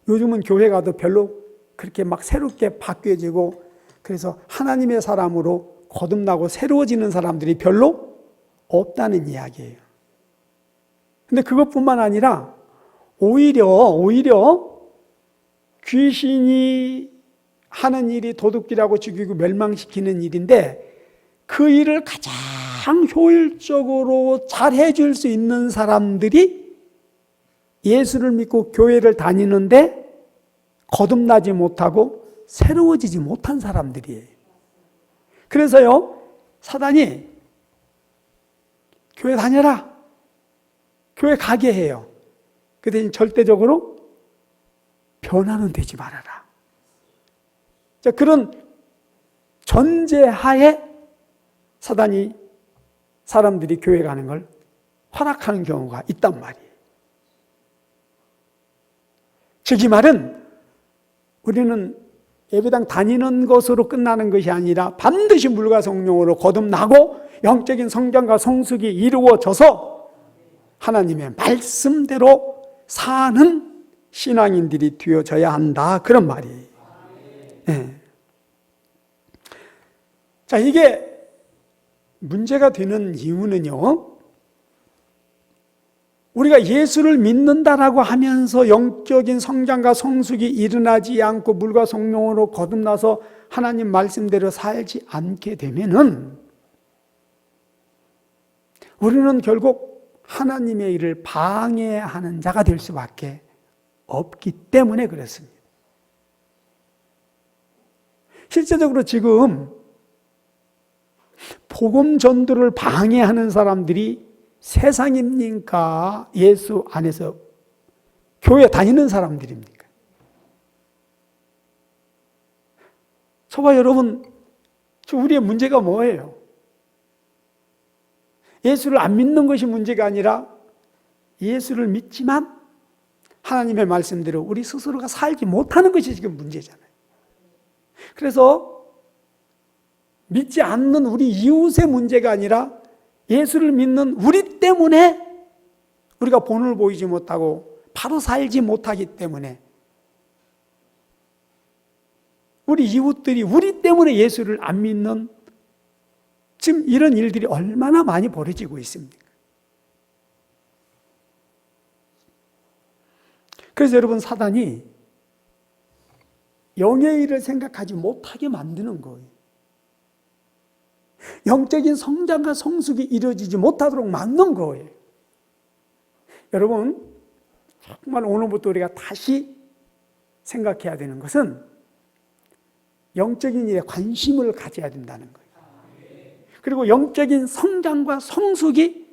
요즘은 교회 가도 별로 그렇게 막 새롭게 바뀌어지고, 그래서 하나님의 사람으로 거듭나고 새로워지는 사람들이 별로 없다는 이야기예요. 근데 그것뿐만 아니라 오히려 귀신이 하는 일이 도둑질하고 죽이고 멸망시키는 일인데, 그 일을 가장 효율적으로 잘 해줄 수 있는 사람들이 예수를 믿고 교회를 다니는데 거듭나지 못하고 새로워지지 못한 사람들이에요. 그래서요, 사단이 교회 다녀라, 교회 가게 해요. 그 대신 절대적으로 변화는 되지 말아라. 자, 그런 전제하에 사단이 사람들이 교회 가는 걸 허락하는 경우가 있단 말이에요. 즉 이 말은 우리는 예배당 다니는 것으로 끝나는 것이 아니라 반드시 물과 성령으로 거듭나고 영적인 성장과 성숙이 이루어져서 하나님의 말씀대로 사는 신앙인들이 되어져야 한다, 그런 말이에요. 네. 자, 이게 문제가 되는 이유는요, 우리가 예수를 믿는다라고 하면서 영적인 성장과 성숙이 일어나지 않고 물과 성령으로 거듭나서 하나님 말씀대로 살지 않게 되면은 우리는 결국 하나님의 일을 방해하는 자가 될 수밖에 없기 때문에 그렇습니다. 실제적으로 지금 복음 전도를 방해하는 사람들이 세상입니까? 예수 안에서 교회 다니는 사람들입니까? 저와 여러분, 우리의 문제가 뭐예요? 예수를 안 믿는 것이 문제가 아니라 예수를 믿지만 하나님의 말씀대로 우리 스스로가 살지 못하는 것이 지금 문제잖아요. 그래서 믿지 않는 우리 이웃의 문제가 아니라 예수를 믿는 우리 때문에 우리가 본을 보이지 못하고 바로 살지 못하기 때문에 우리 이웃들이 우리 때문에 예수를 안 믿는 지금 이런 일들이 얼마나 많이 벌어지고 있습니까? 그래서 여러분, 사단이 영의 일을 생각하지 못하게 만드는 거예요. 영적인 성장과 성숙이 이루어지지 못하도록 막는 거예요. 여러분, 정말 오늘부터 우리가 다시 생각해야 되는 것은 영적인 일에 관심을 가져야 된다는 거예요. 그리고 영적인 성장과 성숙이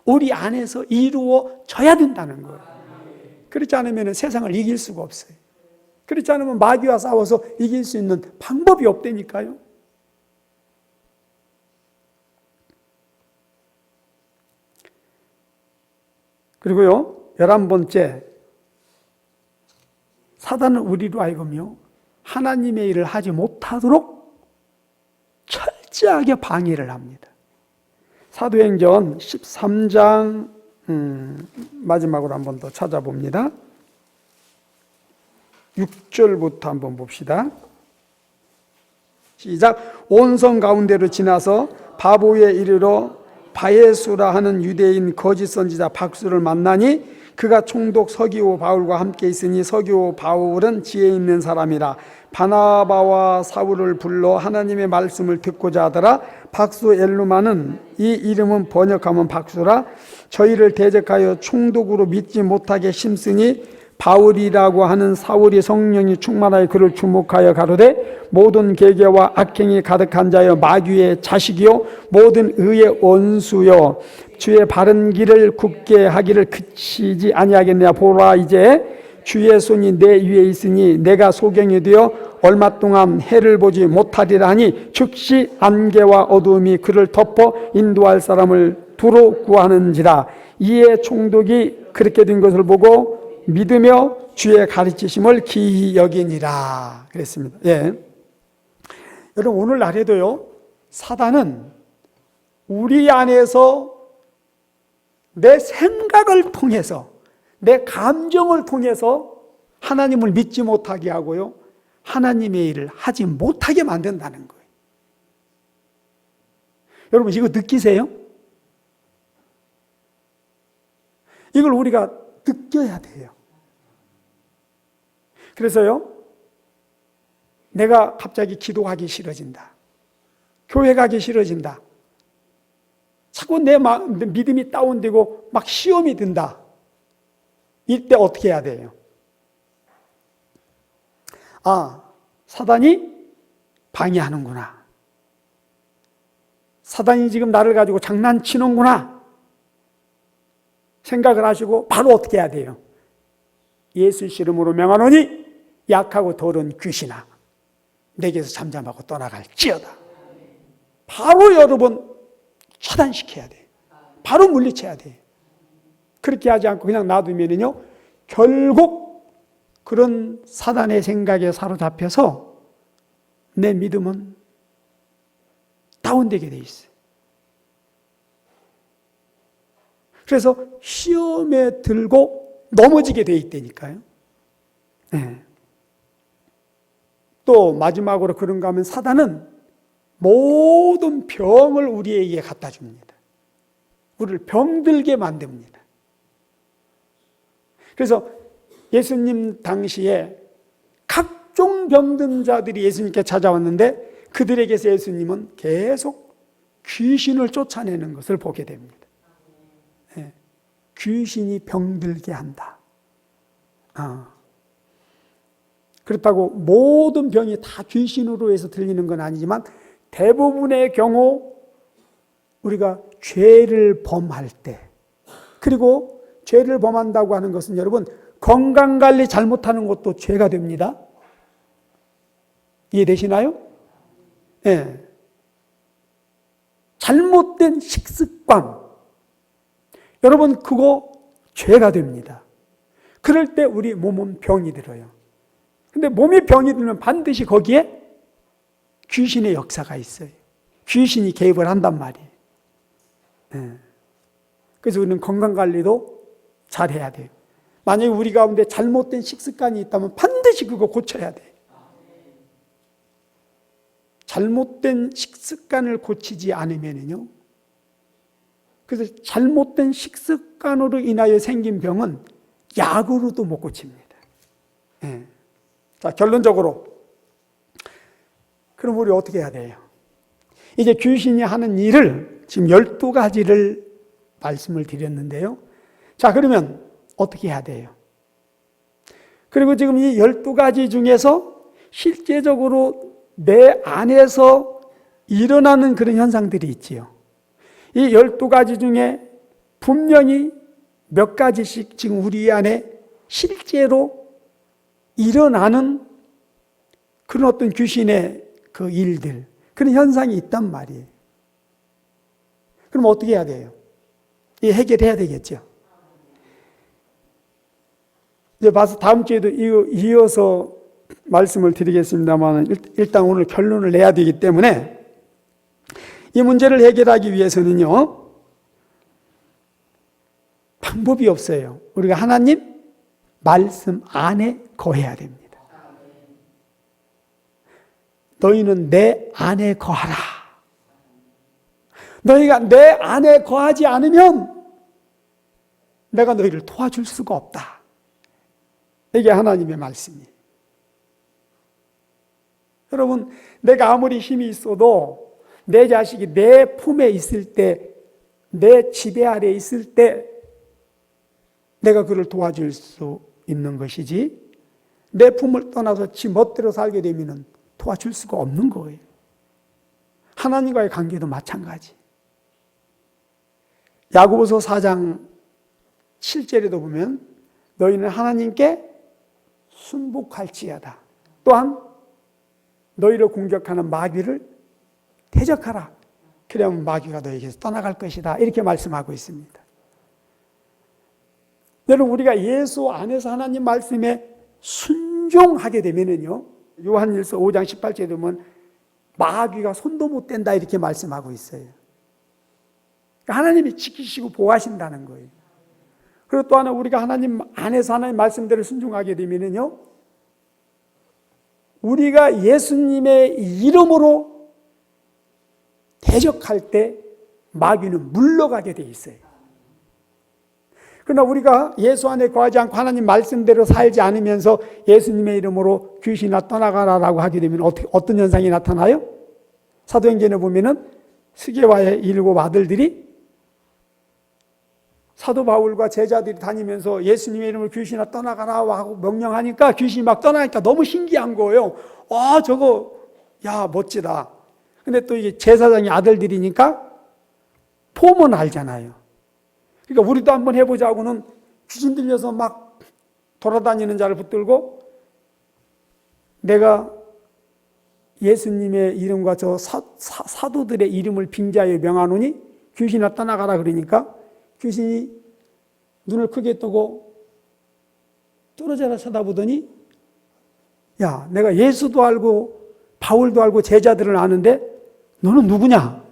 우리 안에서 이루어져야 된다는 거예요. 그렇지 않으면 세상을 이길 수가 없어요. 그렇지 않으면 마귀와 싸워서 이길 수 있는 방법이 없다니까요. 그리고요, 11번째, 사단은 우리로 하여금요, 하나님의 일을 하지 못하도록 철저하게 방해를 합니다. 사도행전 13장 마지막으로 한 번 더 찾아봅니다. 6절부터 한번 봅시다. 시작. 온 성 가운데로 지나서 바보에 이르러 바예수라 하는 유대인 거짓 선지자 박수를 만나니 그가 총독 서기오 바울과 함께 있으니 서기오 바울은 지혜 있는 사람이라 바나바와 사울을 불러 하나님의 말씀을 듣고자 하더라. 박수 엘루마는 이 이름은 번역하면 박수라. 저희를 대적하여 총독으로 믿지 못하게 심쓰니 바울이라고 하는 사울이 성령이 충만하여 그를 주목하여 가로되 모든 계계와 악행이 가득한 자여 마귀의 자식이요 모든 의의 원수요 주의 바른 길을 굳게 하기를 그치지 아니하겠느냐. 보라, 이제 주의 손이 내 위에 있으니 내가 소경이 되어 얼마 동안 해를 보지 못하리라 하니 즉시 안개와 어두움이 그를 덮어 인도할 사람을 두루 구하는지라. 이에 총독이 그렇게 된 것을 보고 믿으며 주의 가르치심을 기이 여기니라 그랬습니다. 예. 여러분, 오늘날에도요, 사단은 우리 안에서 내 생각을 통해서, 내 감정을 통해서 하나님을 믿지 못하게 하고요, 하나님의 일을 하지 못하게 만든다는 거예요. 여러분, 이거 느끼세요? 이걸 우리가 느껴야 돼요. 그래서요, 내가 갑자기 기도하기 싫어진다, 교회 가기 싫어진다, 자꾸 내 믿음이 다운되고 막 시험이 든다, 이때 어떻게 해야 돼요? 아, 사단이 방해하는구나, 사단이 지금 나를 가지고 장난치는구나 생각을 하시고 바로 어떻게 해야 돼요? 예수 이름으로 명하노니 약하고 더러운 귀신아 내게서 잠잠하고 떠나갈지어다. 바로 여러분 차단시켜야 돼요. 바로 물리쳐야 돼요. 그렇게 하지 않고 그냥 놔두면요, 결국 그런 사단의 생각에 사로잡혀서 내 믿음은 다운되게 돼 있어요. 그래서 시험에 들고 넘어지게 돼 있다니까요. 네. 또 마지막으로 그런가 하면 사단은 모든 병을 우리에게 갖다 줍니다. 우리를 병들게 만듭니다. 그래서 예수님 당시에 각종 병든 자들이 예수님께 찾아왔는데 그들에게서 예수님은 계속 귀신을 쫓아내는 것을 보게 됩니다. 네. 귀신이 병들게 한다. 그렇다고 모든 병이 다 귀신으로 해서 들리는 건 아니지만 대부분의 경우 우리가 죄를 범할 때, 그리고 죄를 범한다고 하는 것은 여러분 건강관리 잘못하는 것도 죄가 됩니다. 이해되시나요? 네. 잘못된 식습관, 여러분 그거 죄가 됩니다. 그럴 때 우리 몸은 병이 들어요. 근데 몸이 병이 들면 반드시 거기에 귀신의 역사가 있어요. 귀신이 개입을 한단 말이에요. 네. 그래서 우리는 건강관리도 잘해야 돼요. 만약에 우리 가운데 잘못된 식습관이 있다면 반드시 그거 고쳐야 돼요. 잘못된 식습관을 고치지 않으면요, 그래서 잘못된 식습관으로 인하여 생긴 병은 약으로도 못 고칩니다. 네. 자, 결론적으로 그럼 우리 어떻게 해야 돼요? 이제 귀신이 하는 일을 지금 12가지를 말씀을 드렸는데요. 자, 그러면 어떻게 해야 돼요? 그리고 지금 이 12가지 중에서 실제적으로 내 안에서 일어나는 그런 현상들이 있지요. 이 12가지 중에 분명히 몇 가지씩 지금 우리 안에 실제로 일어나는 그런 어떤 귀신의 그 일들, 그런 현상이 있단 말이에요. 그럼 어떻게 해야 돼요? 이 해결해야 되겠죠. 이제 봐서 다음 주에도 이어서 말씀을 드리겠습니다만 일단 오늘 결론을 내야 되기 때문에 이 문제를 해결하기 위해서는요, 방법이 없어요. 우리가 하나님 말씀 안에 거해야 됩니다. 너희는 내 안에 거하라. 너희가 내 안에 거하지 않으면 내가 너희를 도와줄 수가 없다. 이게 하나님의 말씀이에요. 여러분, 내가 아무리 힘이 있어도 내 자식이 내 품에 있을 때, 내 지배 아래에 있을 때 내가 그를 도와줄 수 있는 것이지, 내 품을 떠나서 지 멋대로 살게 되면 도와줄 수가 없는 거예요. 하나님과의 관계도 마찬가지. 야고보서 4장 7절에도 보면 너희는 하나님께 순복할지어다. 또한 너희를 공격하는 마귀를 대적하라. 그러면 마귀가 너희에게서 떠나갈 것이다. 이렇게 말씀하고 있습니다. 여러분, 우리가 예수 안에서 하나님 말씀에 순종하게 되면은요, 요한일서 5장 18절에 보면 마귀가 손도 못 댄다 이렇게 말씀하고 있어요. 하나님이 지키시고 보호하신다는 거예요. 그리고 또 하나, 우리가 하나님 안에서 하나님 말씀대로 순종하게 되면은요, 우리가 예수님의 이름으로 대적할 때 마귀는 물러가게 돼 있어요. 그러나 우리가 예수 안에 거하지 않고 하나님 말씀대로 살지 않으면서 예수님의 이름으로 귀신아 떠나가라라고 하게 되면 어떤 현상이 나타나요? 사도행전에 보면은 스게와의 7 아들들이 사도 바울과 제자들이 다니면서 예수님의 이름으로 귀신아 떠나가라 하고 명령하니까 귀신이 막 떠나니까 너무 신기한 거예요. 저거 야 멋지다. 근데 또 이게 제사장의 아들들이니까 폼은 알잖아요. 그러니까 우리도 한번 해보자고는 귀신 들려서 막 돌아다니는 자를 붙들고 내가 예수님의 이름과 저 사도들의 이름을 빙자하여 명하노니 귀신아 떠나가라 그러니까 귀신이 눈을 크게 뜨고 떨어져라 쳐다보더니 야, 내가 예수도 알고 바울도 알고 제자들을 아는데 너는 누구냐?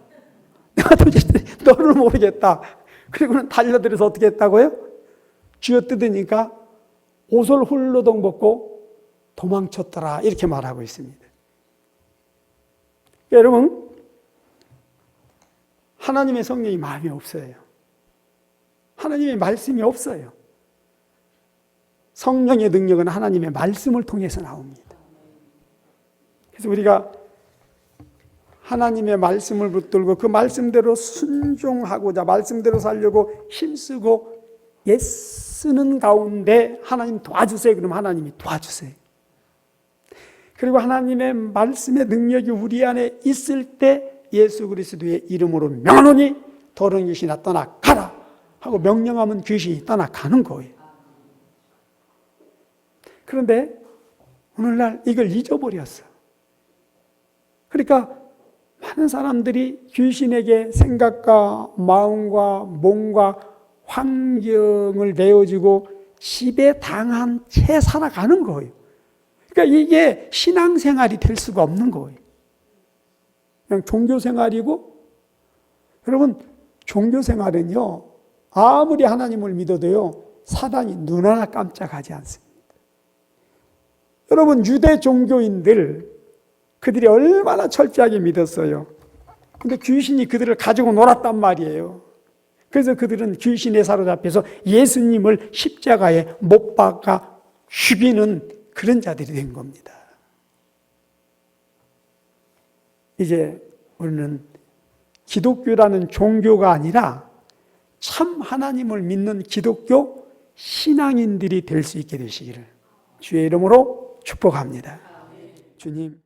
내가 도대체 너를 모르겠다. 그리고는 달려들어서 어떻게 했다고요? 쥐어뜯으니까 옷을 훌러덩 벗고 도망쳤더라. 이렇게 말하고 있습니다. 여러분, 하나님의 성령이 마음이 없어요. 하나님의 말씀이 없어요. 성령의 능력은 하나님의 말씀을 통해서 나옵니다. 그래서 우리가 하나님의 말씀을 붙들고 그 말씀대로 순종하고자 말씀대로 살려고 힘쓰고 애쓰는 가운데 하나님 도와주세요. 그러면 하나님이 도와주세요. 그리고 하나님의 말씀의 능력이 우리 안에 있을 때 예수 그리스도의 이름으로 명하노니 더러운 귀신아 떠나가라 하고 명령하면 귀신이 떠나가는 거예요. 그런데 오늘날 이걸 잊어버렸어. 그러니까 많은 사람들이 귀신에게 생각과 마음과 몸과 환경을 내어주고 지배당한 채 살아가는 거예요. 그러니까 이게 신앙생활이 될 수가 없는 거예요. 그냥 종교생활이고, 여러분, 종교생활은요, 아무리 하나님을 믿어도요, 사단이 눈 하나 깜짝하지 않습니다. 여러분, 유대 종교인들, 그들이 얼마나 철저하게 믿었어요. 근데 귀신이 그들을 가지고 놀았단 말이에요. 그래서 그들은 귀신에 사로잡혀서 예수님을 십자가에 못 박아 죽이는 그런 자들이 된 겁니다. 이제 우리는 기독교라는 종교가 아니라 참 하나님을 믿는 기독교 신앙인들이 될 수 있게 되시기를 주의 이름으로 축복합니다. 주님.